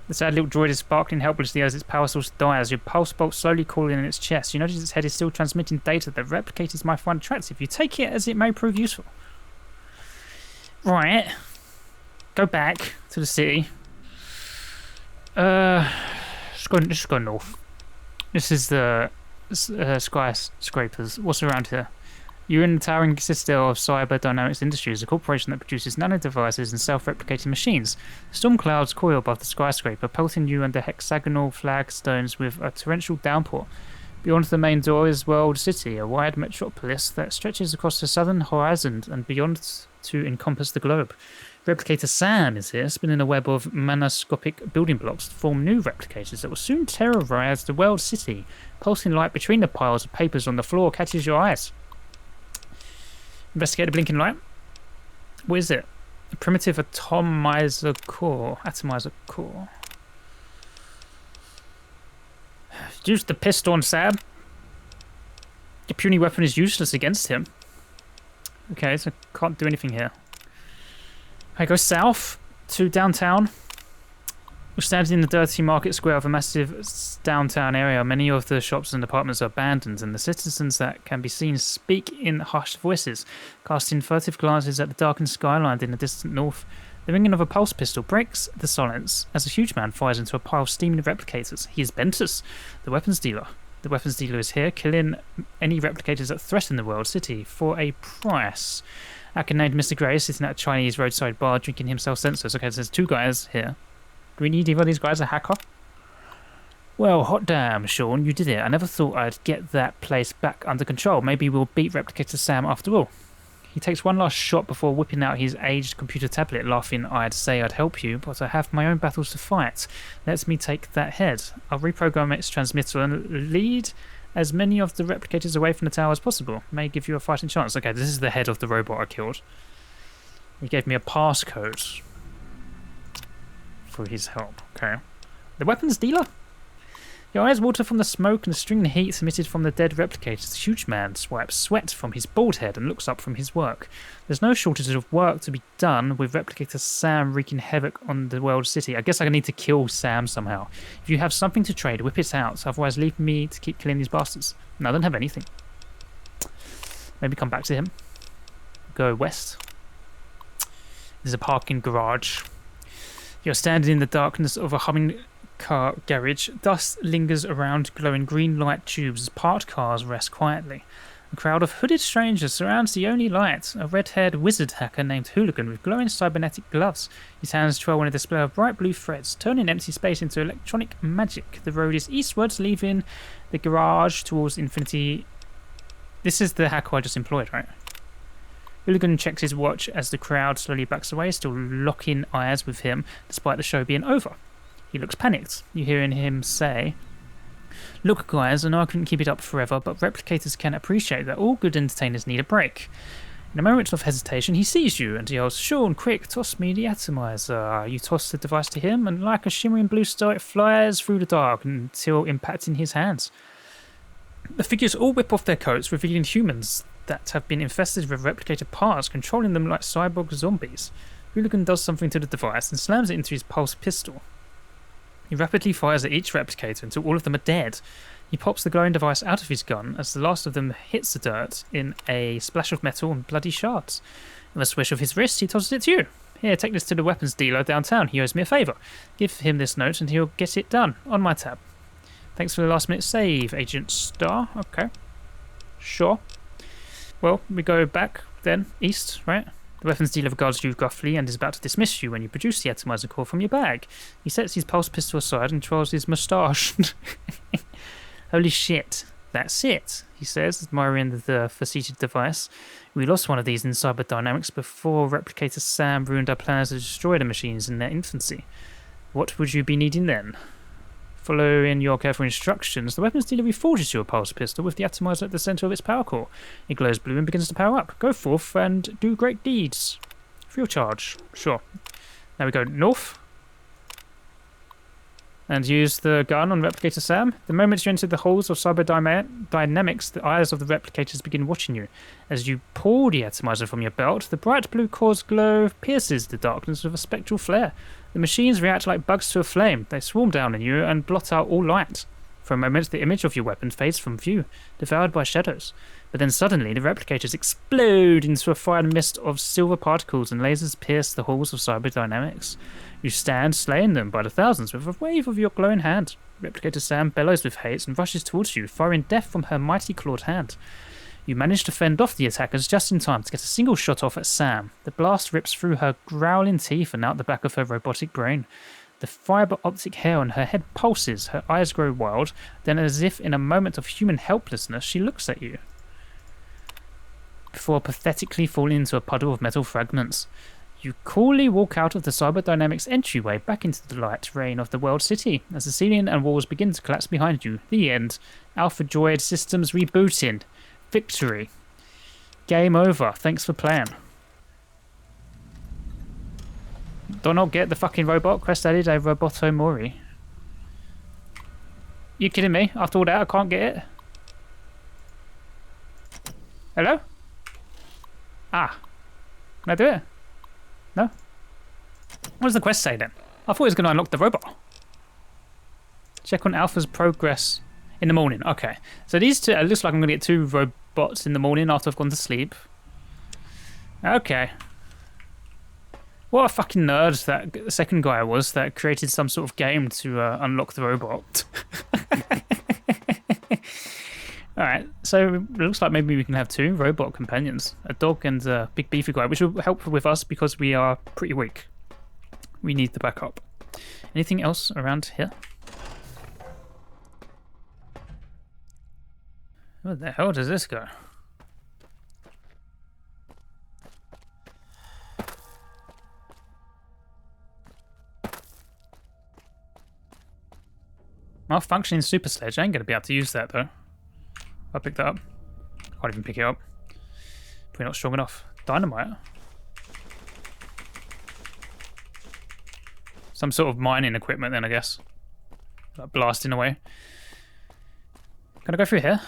The sad little droid is sparkling helplessly as its power source dies. Your pulse bolt slowly cooling in its chest. You notice its head is still transmitting data that replicators might find attractive. You take it as it may prove useful. Right. Go back to the city. Let's go north. This is the skyscrapers. What's around here? You're in the towering citadel of Cyberdynamics Industries, a corporation that produces nano-devices and self-replicating machines. Storm clouds coil above the skyscraper, pelting you under hexagonal flagstones with a torrential downpour. Beyond the main door is World City, a wide metropolis that stretches across the southern horizon and beyond to encompass the globe. Replicator Sam is here, spinning a web of manoscopic building blocks to form new replicators that will soon terrorize the World City. Pulsing light between the piles of papers on the floor catches your eyes. Investigate the blinking light. What is it? A primitive atomizer core. Use the pistol on Sam. The puny weapon is useless against him. Okay, so can't do anything here. I go south to downtown. We're standing in the dirty market square of a massive downtown area. Many of the shops and apartments are abandoned, and the citizens that can be seen speak in hushed voices, casting furtive glances at the darkened skyline in the distant north. The ringing of a pulse pistol breaks the silence as a huge man fires into a pile of steaming replicators. He is Bentus, the weapons dealer. The weapons dealer is here, killing any replicators that threaten the world city for a price. Hacker named Mr. Gray is sitting at a Chinese roadside bar drinking himself senseless. Okay, so there's 2 guys here. Do we need either of these guys a hacker? Well, hot damn, Sean, you did it. I never thought I'd get that place back under control. Maybe we'll beat Replicator Sam after all. He takes one last shot before whipping out his aged computer tablet, laughing. I'd say I'd help you, but I have my own battles to fight. Let me take that head. I'll reprogram its transmitter and lead as many of the replicators away from the tower as possible. May give you a fighting chance. Okay, this is the head of the robot I killed. He gave me a passcode for his help. Okay. The weapons dealer? Your eyes water from the smoke and the stringing heat emitted from the dead replicators. The huge man swipes sweat from his bald head and looks up from his work. There's no shortage of work to be done with Replicator Sam wreaking havoc on the world city. I guess I need to kill Sam somehow. If you have something to trade, whip it out. Otherwise, leave me to keep killing these bastards. No, I don't have anything. Maybe come back to him. Go west. There's a parking garage. You're standing in the darkness of a humming car garage. Dust lingers around glowing green light tubes as parked cars rest quietly. A crowd of hooded strangers surrounds the only light, a red-haired wizard hacker named Hooligan with glowing cybernetic gloves. His hands twirl in a display of bright blue threads, turning empty space into electronic magic. The road is eastwards, leaving the garage towards infinity. This is the hacker I just employed, right? Hooligan checks his watch as the crowd slowly backs away, still locking eyes with him despite the show being over. He looks panicked. You hear him say, "Look, guys, I know I couldn't keep it up forever, but replicators can appreciate that all good entertainers need a break." In a moment of hesitation, he sees you and yells, "Sean, quick, toss me the atomizer." You toss the device to him, and like a shimmering blue star, it flies through the dark until impacting his hands. The figures all whip off their coats, revealing humans that have been infested with replicator parts, controlling them like cyborg zombies. Hooligan does something to the device and slams it into his pulse pistol. He rapidly fires at each replicator until all of them are dead. He pops the glowing device out of his gun as the last of them hits the dirt in a splash of metal and bloody shards. With a swish of his wrist, he tosses it to you. "Here, take this to the weapons dealer downtown. He owes me a favour. Give him this note and he'll get it done on my tab. Thanks for the last minute save, Agent Star." Okay. Sure. Well, we go back then, east, right? The weapons dealer regards you gruffly and is about to dismiss you when you produce the atomizer core from your bag. He sets his pulse pistol aside and twirls his moustache. "Holy shit, that's it," he says, admiring the facetious device. "We lost one of these in cyber dynamics before Replicator Sam ruined our plans to destroy the machines in their infancy. What would you be needing then?" Following your careful instructions, the weapons dealer reforges you a pulse pistol with the atomizer at the centre of its power core. It glows blue and begins to power up. Go forth and do great deeds. Free of charge. Sure. Now we go north. And use the gun on Replicator Sam. The moment you enter the halls of cyber dynamics, the eyes of the replicators begin watching you. As you pull the atomizer from your belt, the bright blue core's glow pierces the darkness with a spectral flare. The machines react like bugs to a flame. They swarm down on you and blot out all light. For a moment, the image of your weapon fades from view, devoured by shadows. But then suddenly, the replicators explode into a fire mist of silver particles and lasers pierce the halls of cyber dynamics. You stand, slaying them by the thousands with a wave of your glowing hand. Replicator Sam bellows with hate and rushes towards you, firing death from her mighty clawed hand. You manage to fend off the attackers just in time to get a single shot off at Sam. The blast rips through her growling teeth and out the back of her robotic brain. The fibre optic hair on her head pulses, her eyes grow wild, then as if in a moment of human helplessness, she looks at you, before pathetically falling into a puddle of metal fragments. You coolly walk out of the cyberdynamics entryway back into the light rain of the world city as the ceiling and walls begin to collapse behind you. The end. Alpha Droid systems rebooting. Victory. Game over. Thanks for playing. Do not get the fucking robot. Quest added a Roboto Mori. You kidding me? After all that, I can't get it? Hello? Ah. Can I do it? No? What does the quest say then? I thought it was going to unlock the robot. Check on Alpha's progress in the morning. Okay. So these two, it looks like I'm going to get 2 robots in the morning after I've gone to sleep. Okay. What a fucking nerd that second guy was that created some sort of game to unlock the robot. Alright, so it looks like maybe we can have 2 robot companions. A dog and a big beefy guy, which will help with us because we are pretty weak. We need the backup. Anything else around here? Where the hell does this go? Malfunctioning super sledge. I ain't gonna be able to use that though. I picked that up. Can't even pick it up. Probably not strong enough. Dynamite. Some sort of mining equipment then, I guess. Like blasting away. Can I go through here?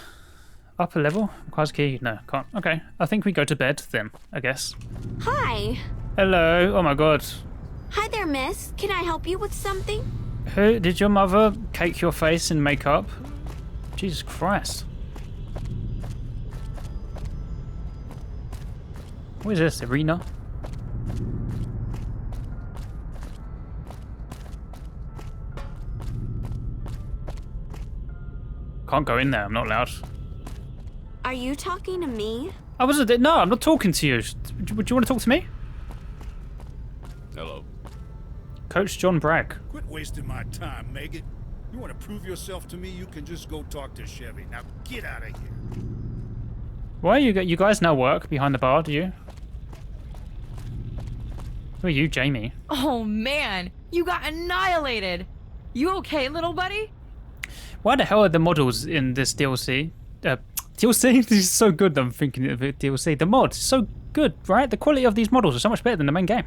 Upper level? Requires key? No, can't. Okay. I think we go to bed then, I guess. Hi. Hello. Oh my god. Hi there, miss. Can I help you with something? Who did your mother cake your face in makeup? Jesus Christ. What is this? Arena? Can't go in there. I'm not allowed. Are you talking to me? I wasn't. No, I'm not talking to you. Would you want to talk to me? Hello. Coach John Bragg. Quit wasting my time, Megan. You want to prove yourself to me, you can just go talk to Chevy. Now get out of here. Why you guys now work behind the bar, do you? Who are you, Jamie? Oh man, you got annihilated. You okay, little buddy? Why the hell are the models in this DLC? DLC? This is so good, I'm thinking of it, DLC. The mod is so good, right? The quality of these models are so much better than the main game.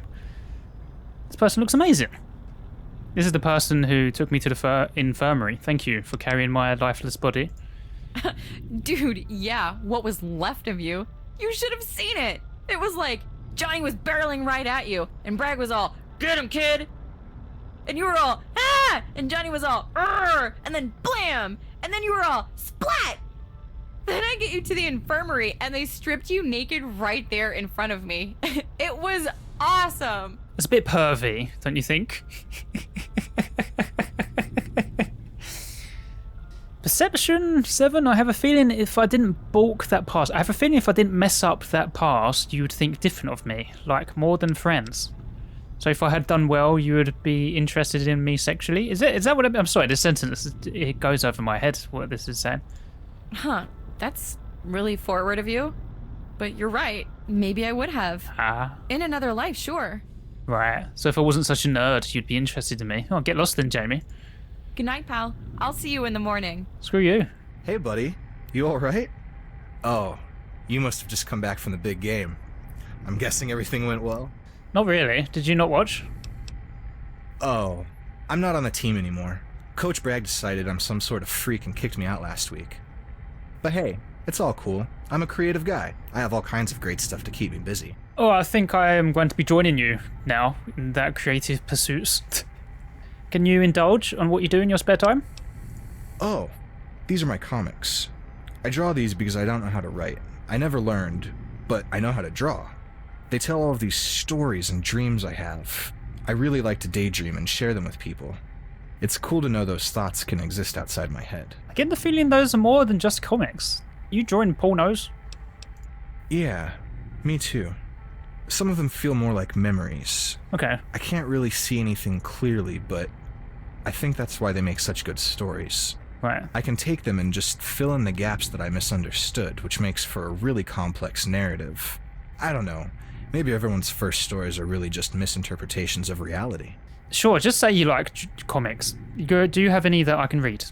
This person looks amazing. This is the person who took me to the infirmary. Thank you for carrying my lifeless body. Dude, yeah, what was left of you? You should have seen it. It was like Johnny was barreling right at you, and Bragg was all, "Get him, kid!" And you were all, "Ah!" And Johnny was all, "Arr!" And then blam! And then you were all, "Splat!" Then I get you to the infirmary, and they stripped you naked right there in front of me. It was awesome. It's a bit pervy, don't you think? Perception 7. I have a feeling if I didn't balk that past, I have a feeling if I didn't mess up that past, you would think different of me, like more than friends. So if I had done well, you would be interested in me sexually. Is that what I'm sorry? This sentence, it goes over my head. What this is saying. Huh? That's really forward of you. But you're right. Maybe I would have. In another life, sure. Right. So if I wasn't such a nerd, you'd be interested in me. Oh, get lost then, Jamie. Good night, pal. I'll see you in the morning. Screw you. Hey, buddy. You all right? Oh, you must have just come back from the big game. I'm guessing everything went well? Not really. Did you not watch? Oh, I'm not on the team anymore. Coach Bragg decided I'm some sort of freak and kicked me out last week. But hey, it's all cool. I'm a creative guy. I have all kinds of great stuff to keep me busy. Oh, I think I am going to be joining you now in that creative pursuits. Can you indulge on what you do in your spare time? Oh, these are my comics. I draw these because I don't know how to write. I never learned, but I know how to draw. They tell all of these stories and dreams I have. I really like to daydream and share them with people. It's cool to know those thoughts can exist outside my head. I get the feeling those are more than just comics. You drawing pornos? Yeah, me too. Some of them feel more like memories. Okay. I can't really see anything clearly, but I think that's why they make such good stories. Right. I can take them and just fill in the gaps that I misunderstood, which makes for a really complex narrative. I don't know. Maybe everyone's first stories are really just misinterpretations of reality. Sure, just say you like comics. Do you have any that I can read?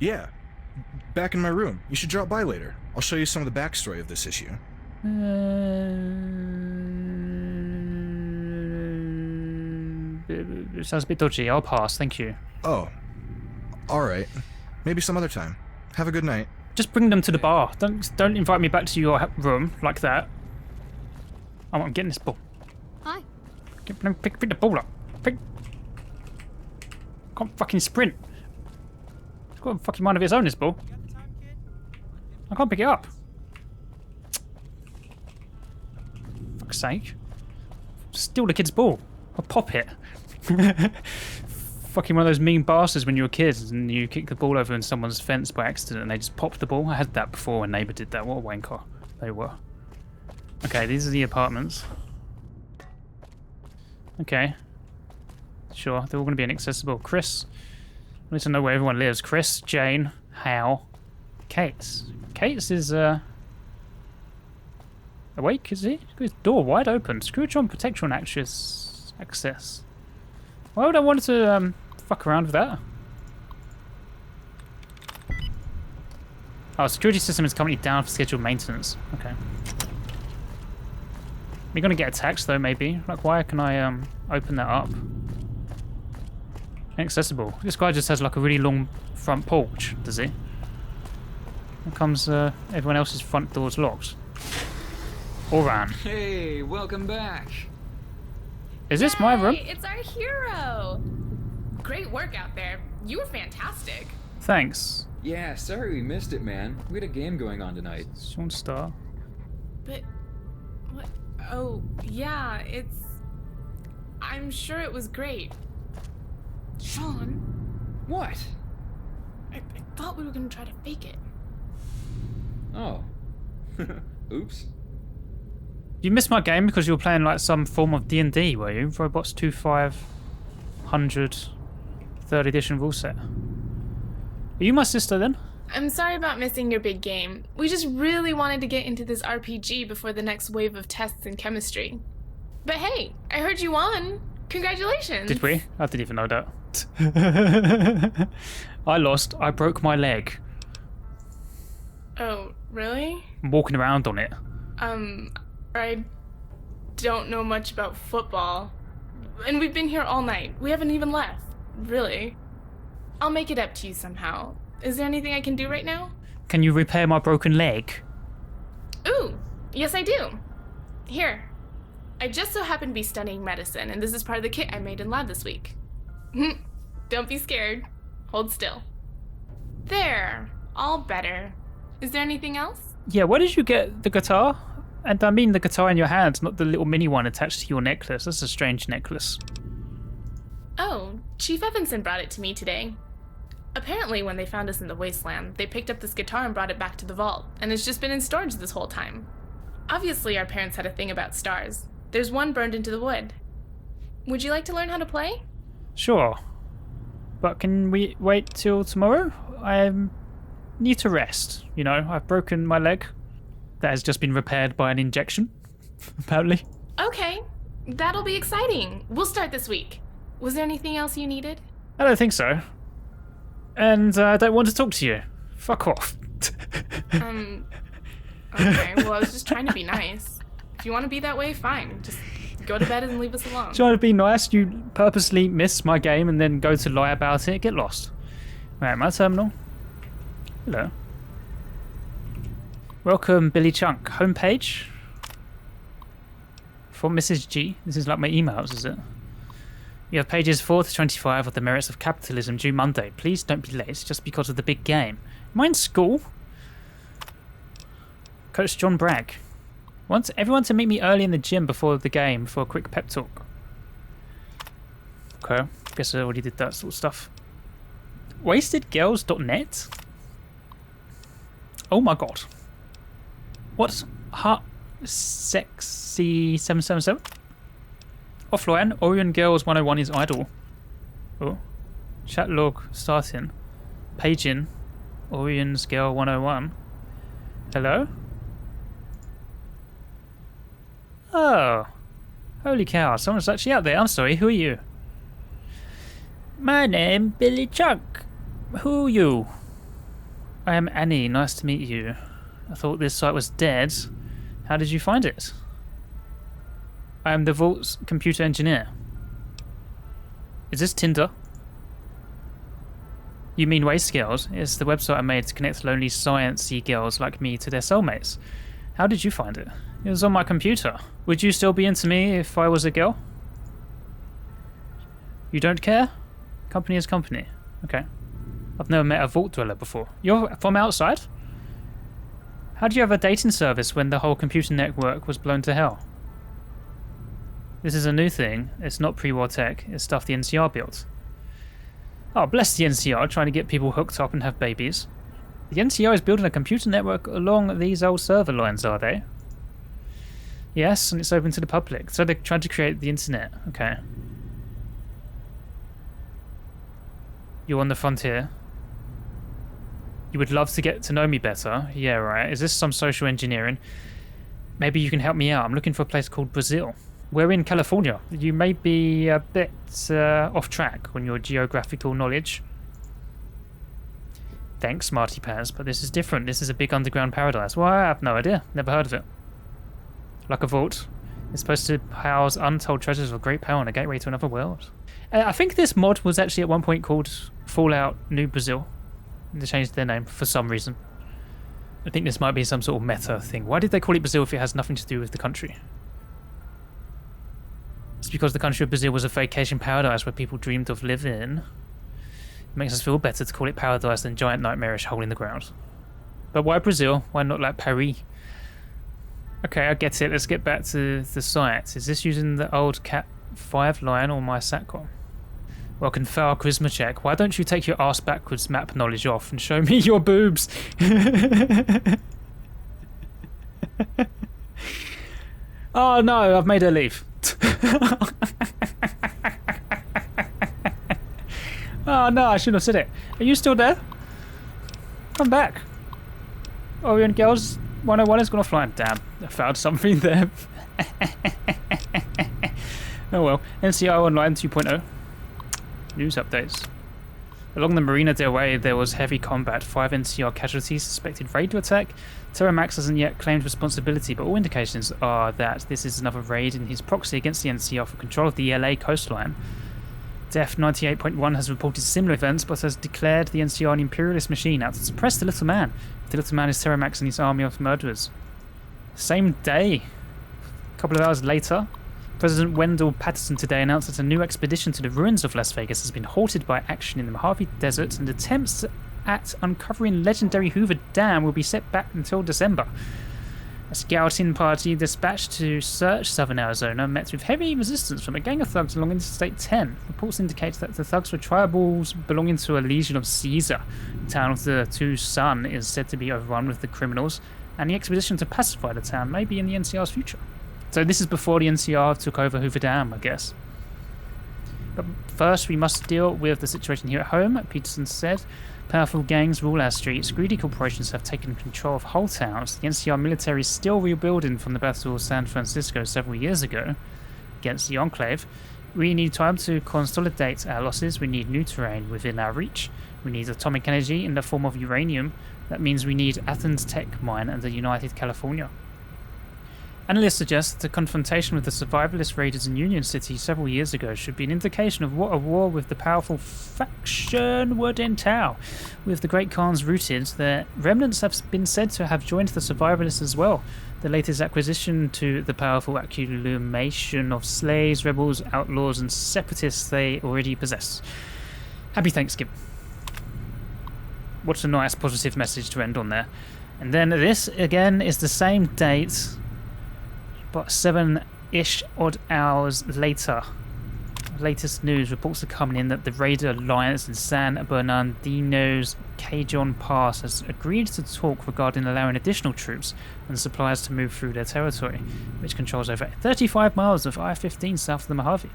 Yeah. Back in my room. You should drop by later. I'll show you some of the backstory of this issue. It sounds a bit dodgy. I'll pass, thank you. Oh. Alright. Maybe some other time. Have a good night. Just bring them to the bar. Don't invite me back to your room like that. Oh, I'm getting this ball. Hi. Pick the ball up. Can't fucking sprint. It's got a fucking mind of its own, this ball. I can't pick it up. Fuck's sake. Steal the kid's ball. I'll pop it. fucking one of those mean bastards when you were kids and you kick the ball over in someone's fence by accident and they just popped the ball. I had that before when neighbour did that. What a wanker they were. Okay, these are the apartments. Okay. Sure, they're all going to be inaccessible. Chris. I need to know where everyone lives. Chris, Jane, Hal, Kate's. Kate's is, awake, is he? His door wide open. Scrooge on protection access. Why would I want to, fuck around with that? Oh, security system is currently down for scheduled maintenance. Okay. We're gonna get attacked though, maybe. Like, why can I, open that up? Inaccessible. This guy just has like a really long front porch, does he? Here comes, everyone else's front door's locked. Oran. Hey, welcome back. Is this my room? Hey, it's our hero. Great work out there. You were fantastic. Thanks. Yeah, sorry we missed it, man. We had a game going on tonight. Sean Star. But what? Oh, yeah, I'm sure it was great. Sean. What? I thought we were gonna try to fake it. Oh. Oops. You missed my game because you were playing like some form of D&D, were you? Robots 2500 3rd edition rule set. Are you my sister then? I'm sorry about missing your big game. We just really wanted to get into this RPG before the next wave of tests in chemistry. But hey, I heard you won. Congratulations. Did we? I didn't even know that. I lost. I broke my leg. Oh, really? I'm walking around on it. I don't know much about football. And we've been here all night. We haven't even left. Really. I'll make it up to you somehow. Is there anything I can do right now? Can you repair my broken leg? Ooh, yes I do. Here. I just so happen to be studying medicine, and this is part of the kit I made in lab this week. Don't be scared. Hold still. There. All better. Is there anything else? Yeah, where did you get the guitar? And I mean the guitar in your hands, not the little mini one attached to your necklace. That's a strange necklace. Oh, Chief Evanson brought it to me today. Apparently, when they found us in the wasteland, they picked up this guitar and brought it back to the vault, and it's just been in storage this whole time. Obviously, our parents had a thing about stars. There's one burned into the wood. Would you like to learn how to play? Sure. But can we wait till tomorrow? I need to rest. You know, I've broken my leg. That has just been repaired by an injection, apparently. Okay, that'll be exciting. We'll start this week. Was there anything else you needed? I don't think so. And I don't want to talk to you. Fuck off. Okay, well, I was just trying to be nice. If you want to be that way, fine. Just go to bed and leave us alone. Trying to be nice, you purposely miss my game and then go to lie about it. Get lost. Right, my terminal. Hello. Welcome, Billy Chunk. Homepage. From Mrs. G. This is like my emails, is it? You have pages 4 to 25 of the merits of capitalism due Monday. Please don't be late just because of the big game. Am I in school? Coach John Bragg. Wants everyone to meet me early in the gym before the game for a quick pep talk. Okay, guess I already did that sort of stuff. Wastedgirls.net? Oh my god. What's Hot Sexy 777? Offline, Orion Girls 101 is idle. Oh. Chat log starting. Page in. Orion's Girl 101. Hello? Oh. Holy cow, someone's actually out there. I'm sorry, who are you? My name, Billy Chunk. Who are you? I am Annie, nice to meet you. I thought this site was dead. How did you find it? I am the Vault's computer engineer. Is this Tinder? You mean Waste Girls? It's the website I made to connect lonely science-y girls like me to their soulmates. How did you find it? It was on my computer. Would you still be into me if I was a girl? You don't care? Company is company. Okay. I've never met a Vault dweller before. You're from outside? How do you have a dating service when the whole computer network was blown to hell? This is a new thing. It's not pre-war tech. It's stuff the NCR built. Oh, bless the NCR, trying to get people hooked up and have babies. The NCR is building a computer network along these old server lines, are they? Yes, and it's open to the public. So they're trying to create the internet. Okay. You're on the frontier. You would love to get to know me better. Yeah, right. Is this some social engineering? Maybe you can help me out. I'm looking for a place called Brazil. We're in California. You may be a bit off track on your geographical knowledge. Thanks, Smarty Pants, but this is different. This is a big underground paradise. Well, I have no idea. Never heard of it. Like a vault. It's supposed to house untold treasures of great power and a gateway to another world. I think this mod was actually at one point called Fallout New Brazil. They changed their name for some reason. I think this might be some sort of meta thing. Why did they call it Brazil if it has nothing to do with the country? It's because the country of Brazil was a vacation paradise where people dreamed of living. It makes us feel better to call it paradise than giant nightmarish hole in the ground. But why Brazil? Why not like Paris? Okay, I get it. Let's get back to the site. Is this using the old Cat 5 line or my SATCOM? Well, can fail charisma check. Why don't you take your ass backwards map knowledge off and show me your boobs? Oh no, I've made her leave. Oh no, I shouldn't have said it. Are you still there? Come back. Orion Girls 101 has gone offline. Damn, I found something there. Oh well. NCR Online 2.0. News updates. Along the Marina del Rey, there was heavy combat. 5 NCR casualties, suspected raid attack. Terramax hasn't yet claimed responsibility, but all indications are that this is another raid in his proxy against the NCR for control of the LA coastline. Def 98.1 has reported similar events, but has declared the NCR an imperialist machine out to suppress the little man. The little man is Terramax and his army of murderers. Same day, a couple of hours later, President Wendell Patterson today announced that a new expedition to the ruins of Las Vegas has been halted by action in the Mojave Desert, and attempts at uncovering legendary Hoover Dam will be set back until December. A scouting party dispatched to search southern Arizona met with heavy resistance from a gang of thugs along Interstate 10. Reports indicate that the thugs were tribals belonging to a legion of Caesar. The town of the Tucson is said to be overrun with the criminals, and the expedition to pacify the town may be in the NCR's future. So this is before the NCR took over Hoover Dam, I guess. But first we must deal with the situation here at home, Peterson said. Powerful gangs rule our streets, greedy corporations have taken control of whole towns. The NCR military is still rebuilding from the Battle of San Francisco several years ago against the Enclave. We need time to consolidate our losses. We need new terrain within our reach. We need atomic energy in the form of uranium. That means we need Athens Tech Mine and the United California. Analysts suggest that the confrontation with the survivalist raiders in Union City several years ago should be an indication of what a war with the powerful faction would entail. With the Great Khans rooted, the remnants have been said to have joined the survivalists as well. The latest acquisition to the powerful accumulation of slaves, rebels, outlaws, and separatists they already possess. Happy Thanksgiving. What a nice positive message to end on there. And then this again is the same date, but 7-ish odd hours later. Latest news reports are coming in that the Raider Alliance in San Bernardino's Cajon Pass has agreed to talk regarding allowing additional troops and supplies to move through their territory, which controls over 35 miles of I-15 south of the Mojave.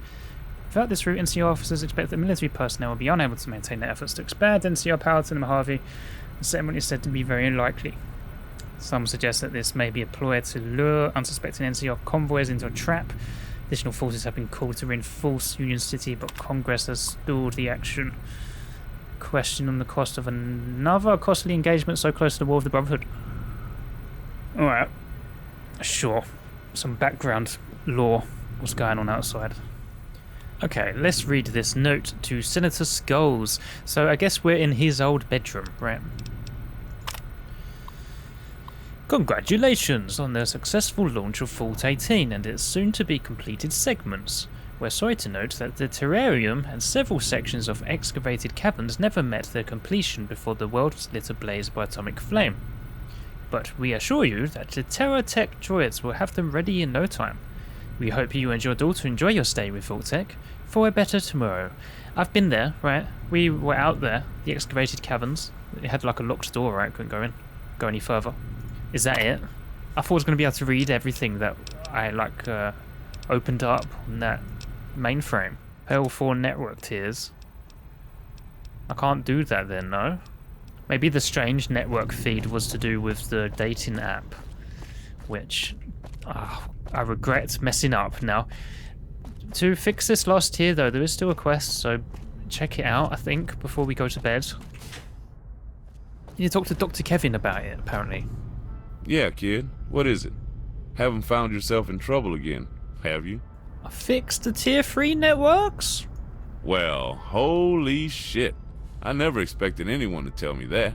Without this route, NCR officers expect that military personnel will be unable to maintain their efforts to expand NCR power to the Mojave. The settlement is said to be very unlikely. Some suggest that this may be a ploy to lure unsuspecting NCR convoys into a trap. Additional forces have been called to reinforce Union City, but Congress has stalled the action. Question on the cost of another costly engagement so close to the War of the Brotherhood. Alright. Sure. Some background lore. What's going on outside? Okay, let's read this note to Senator Skulls. So I guess we're in his old bedroom, right? Congratulations on the successful launch of Vault 18 and its soon-to-be completed segments. We're sorry to note that the terrarium and several sections of excavated caverns never met their completion before the world was lit ablaze by atomic flame. But we assure you that the Terra Tech droids will have them ready in no time. We hope you and your daughter enjoy your stay with Vault-Tec for a better tomorrow. I've been there, right? We were out there, the excavated caverns. It had like a locked door, right? Couldn't go any further. Is that it? I thought I was going to be able to read everything that I opened up on that mainframe. Pale 4 network tiers. I can't do that then, no? Maybe the strange network feed was to do with the dating app, which I regret messing up. Now, to fix this last tier though, there is still a quest, so check it out, I think, before we go to bed. You need to talk to Dr. Kevin about it, apparently. Yeah, kid. What is it? Haven't found yourself in trouble again, have you? I fixed the tier 3 networks? Well, holy shit. I never expected anyone to tell me that.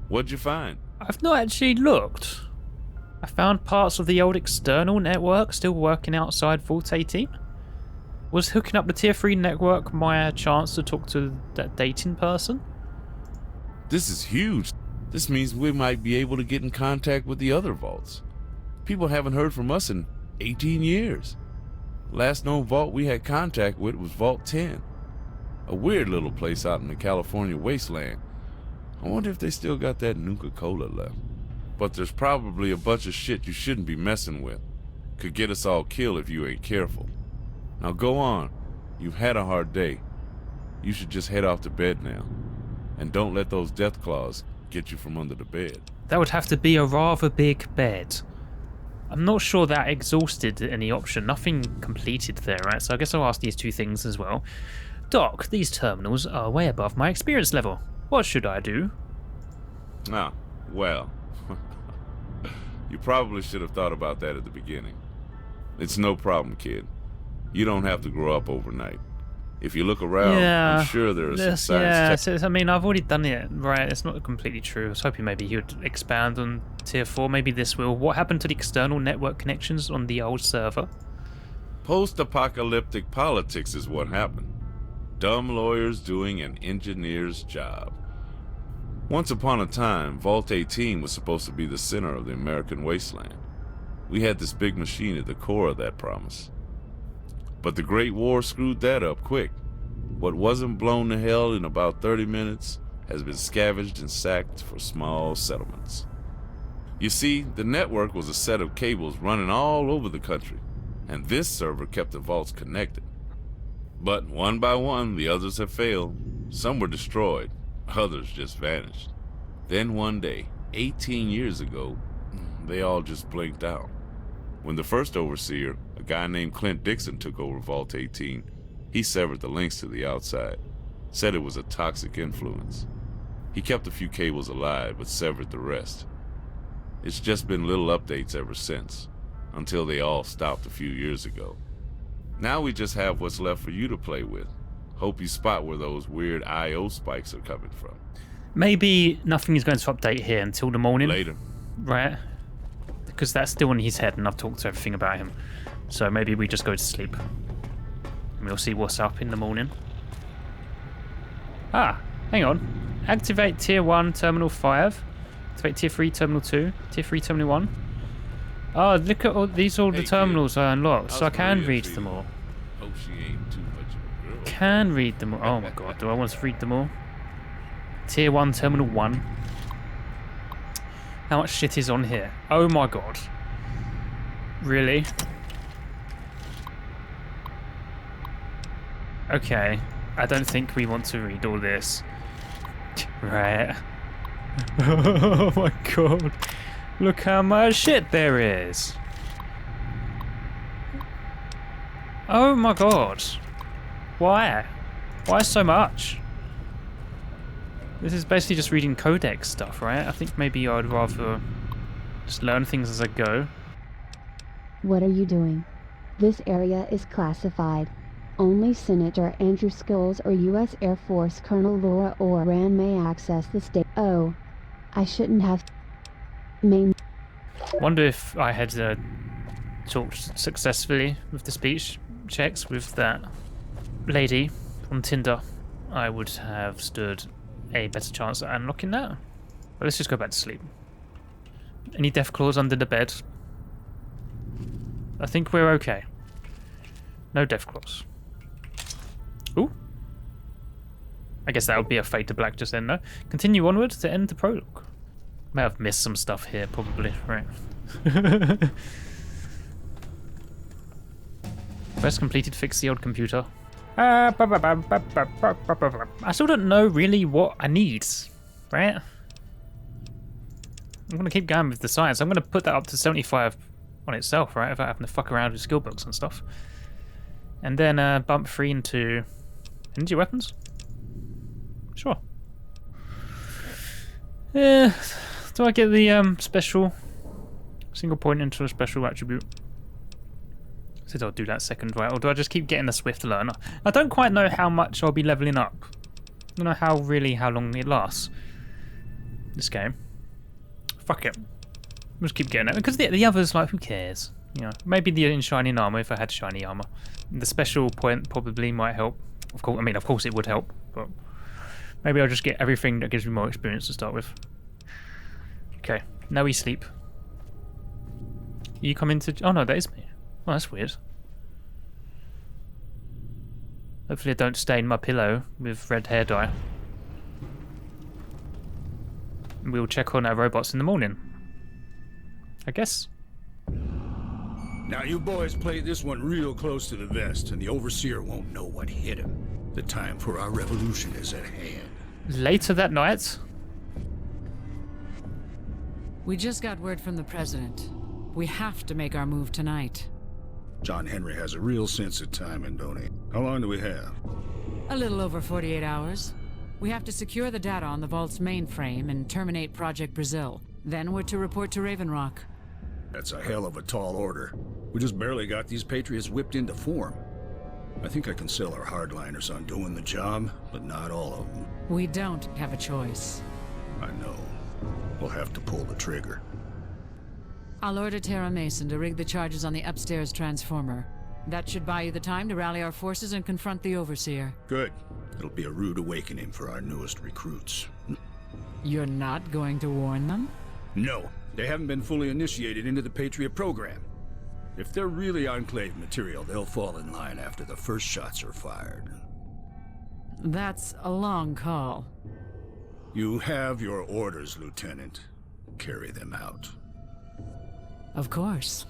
What'd you find? I've not actually looked. I found parts of the old external network still working outside Vault 18. Was hooking up the tier 3 network my chance to talk to that dating person? This is huge. This means we might be able to get in contact with the other vaults. People haven't heard from us in 18 years. Last known vault we had contact with was Vault 10. A weird little place out in the California wasteland. I wonder if they still got that Nuka-Cola left. But there's probably a bunch of shit you shouldn't be messing with. Could get us all killed if you ain't careful. Now go on. You've had a hard day. You should just head off to bed now. And don't let those death claws get you from under the bed. That would have to be a rather big bed. I'm not sure that exhausted any option. Nothing completed there, right? So I guess I'll ask these two things as well. Doc, these terminals are way above my experience level. What should I do? Ah, well. You probably should have thought about that at the beginning. It's no problem, kid. You don't have to grow up overnight. If you look around, I'm sure there are some I mean, I've already done it, right? It's not completely true. I was hoping maybe he would expand on tier 4. Maybe this will. What happened to the external network connections on the old server? Post-apocalyptic politics is what happened. Dumb lawyers doing an engineer's job. Once upon a time, Vault 18 was supposed to be the center of the American wasteland. We had this big machine at the core of that promise. But the Great War screwed that up quick. What wasn't blown to hell in about 30 minutes has been scavenged and sacked for small settlements. You see, the network was a set of cables running all over the country, and this server kept the vaults connected. But one by one, the others have failed. Some were destroyed, others just vanished. Then one day, 18 years ago, they all just blinked out. When the first overseer, a guy named Clint Dixon, took over Vault 18, he severed the links to the outside, said it was a toxic influence. He kept a few cables alive, but severed the rest. It's just been little updates ever since, until they all stopped a few years ago. Now we just have what's left for you to play with. Hope you spot where those weird I/O spikes are coming from. Maybe nothing is going to update here until the morning. Later. Right? Because that's still in his head and I've talked everything about him. So maybe we just go to sleep. And we'll see what's up in the morning. Ah, hang on. Activate Tier 1 Terminal 5. Activate Tier 3 Terminal 2. Tier 3 Terminal 1. Oh, look at all these. All the terminals are unlocked, so I can read them all. Hope she ain't too much of a girl. Can read them all. Oh my god, do I want to read them all? Tier 1, Terminal 1. How much shit is on here? Oh my god. Really? Okay, I don't think we want to read all this. Right. Oh my god. Look how much shit there is. Oh my god. Why? Why so much? This is basically just reading codex stuff, right? I think maybe I'd rather just learn things as I go. What are you doing? This area is classified. Only Senator Andrew Scholes or U.S. Air Force Colonel Laura Oran may access this data. Oh, I shouldn't have. Wonder if I had talked successfully with the speech checks with that lady on Tinder, I would have stood a better chance at unlocking that. But let's just go back to sleep. Any death claws under the bed? I think we're okay. No death claws. Ooh. I guess that would be a fade to black just then, no? Continue onwards to end the prologue. May have missed some stuff here, probably, right? Quest completed, fix the old computer. I still don't know really what I need, right? I'm going to keep going with the science. I'm going to put that up to 75 on itself, right? Without having to fuck around with skill books and stuff. And then bump 3 into energy weapons. Sure. Yeah. Do I get the special single point into a special attribute? Said I'll do that second, right? Or do I just keep getting the swift learner? I don't quite know how much I'll be leveling up. I don't know how long it lasts. This game. Fuck it. I'll just keep getting it. Because the others, like, who cares? You know, maybe the shining armor if I had shiny armor. The special point probably might help. Of course it would help, but maybe I'll just get everything that gives me more experience to start with. Okay, now we sleep. You come into... Oh no, that is me. Oh, that's weird. Hopefully I don't stain my pillow with red hair dye. We'll check on our robots in the morning. I guess. Now you boys play this one real close to the vest, and the Overseer won't know what hit him. The time for our revolution is at hand. Later that night. We just got word from the President. We have to make our move tonight. John Henry has a real sense of timing, don't he? How long do we have? A little over 48 hours. We have to secure the data on the Vault's mainframe and terminate Project Brazil. Then we're to report to Raven Rock. That's a hell of a tall order. We just barely got these Patriots whipped into form. I think I can sell our hardliners on doing the job, but not all of them. We don't have a choice. I know. We'll have to pull the trigger. I'll order Tara Mason to rig the charges on the upstairs transformer. That should buy you the time to rally our forces and confront the Overseer. Good. It'll be a rude awakening for our newest recruits. You're not going to warn them? No. They haven't been fully initiated into the Patriot program. If they're really Enclave material, they'll fall in line after the first shots are fired. That's a long call. You have your orders, Lieutenant. Carry them out. Of course.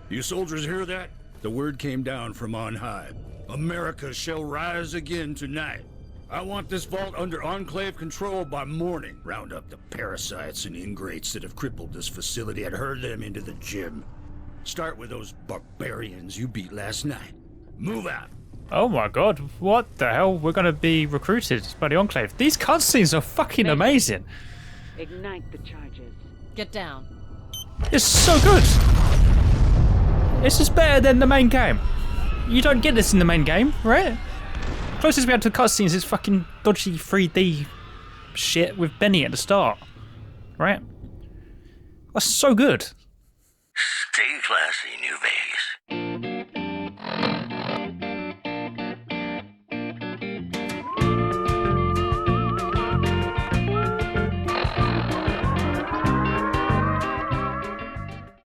You soldiers hear that? The word came down from on high. America shall rise again tonight. I want this vault under Enclave control by morning. Round up the parasites and ingrates that have crippled this facility and herd them into the gym. Start with those barbarians you beat last night. Move out. Oh my god, what the hell? We're gonna be recruited by the Enclave. These cutscenes are fucking amazing. Ignite the charges. Get down. It's so good. This is better than the main game. You don't get this in the main game, right? Closest we had to cutscenes is fucking dodgy 3D shit with Benny at the start, right? That's so good. Stay classy, New Vegas.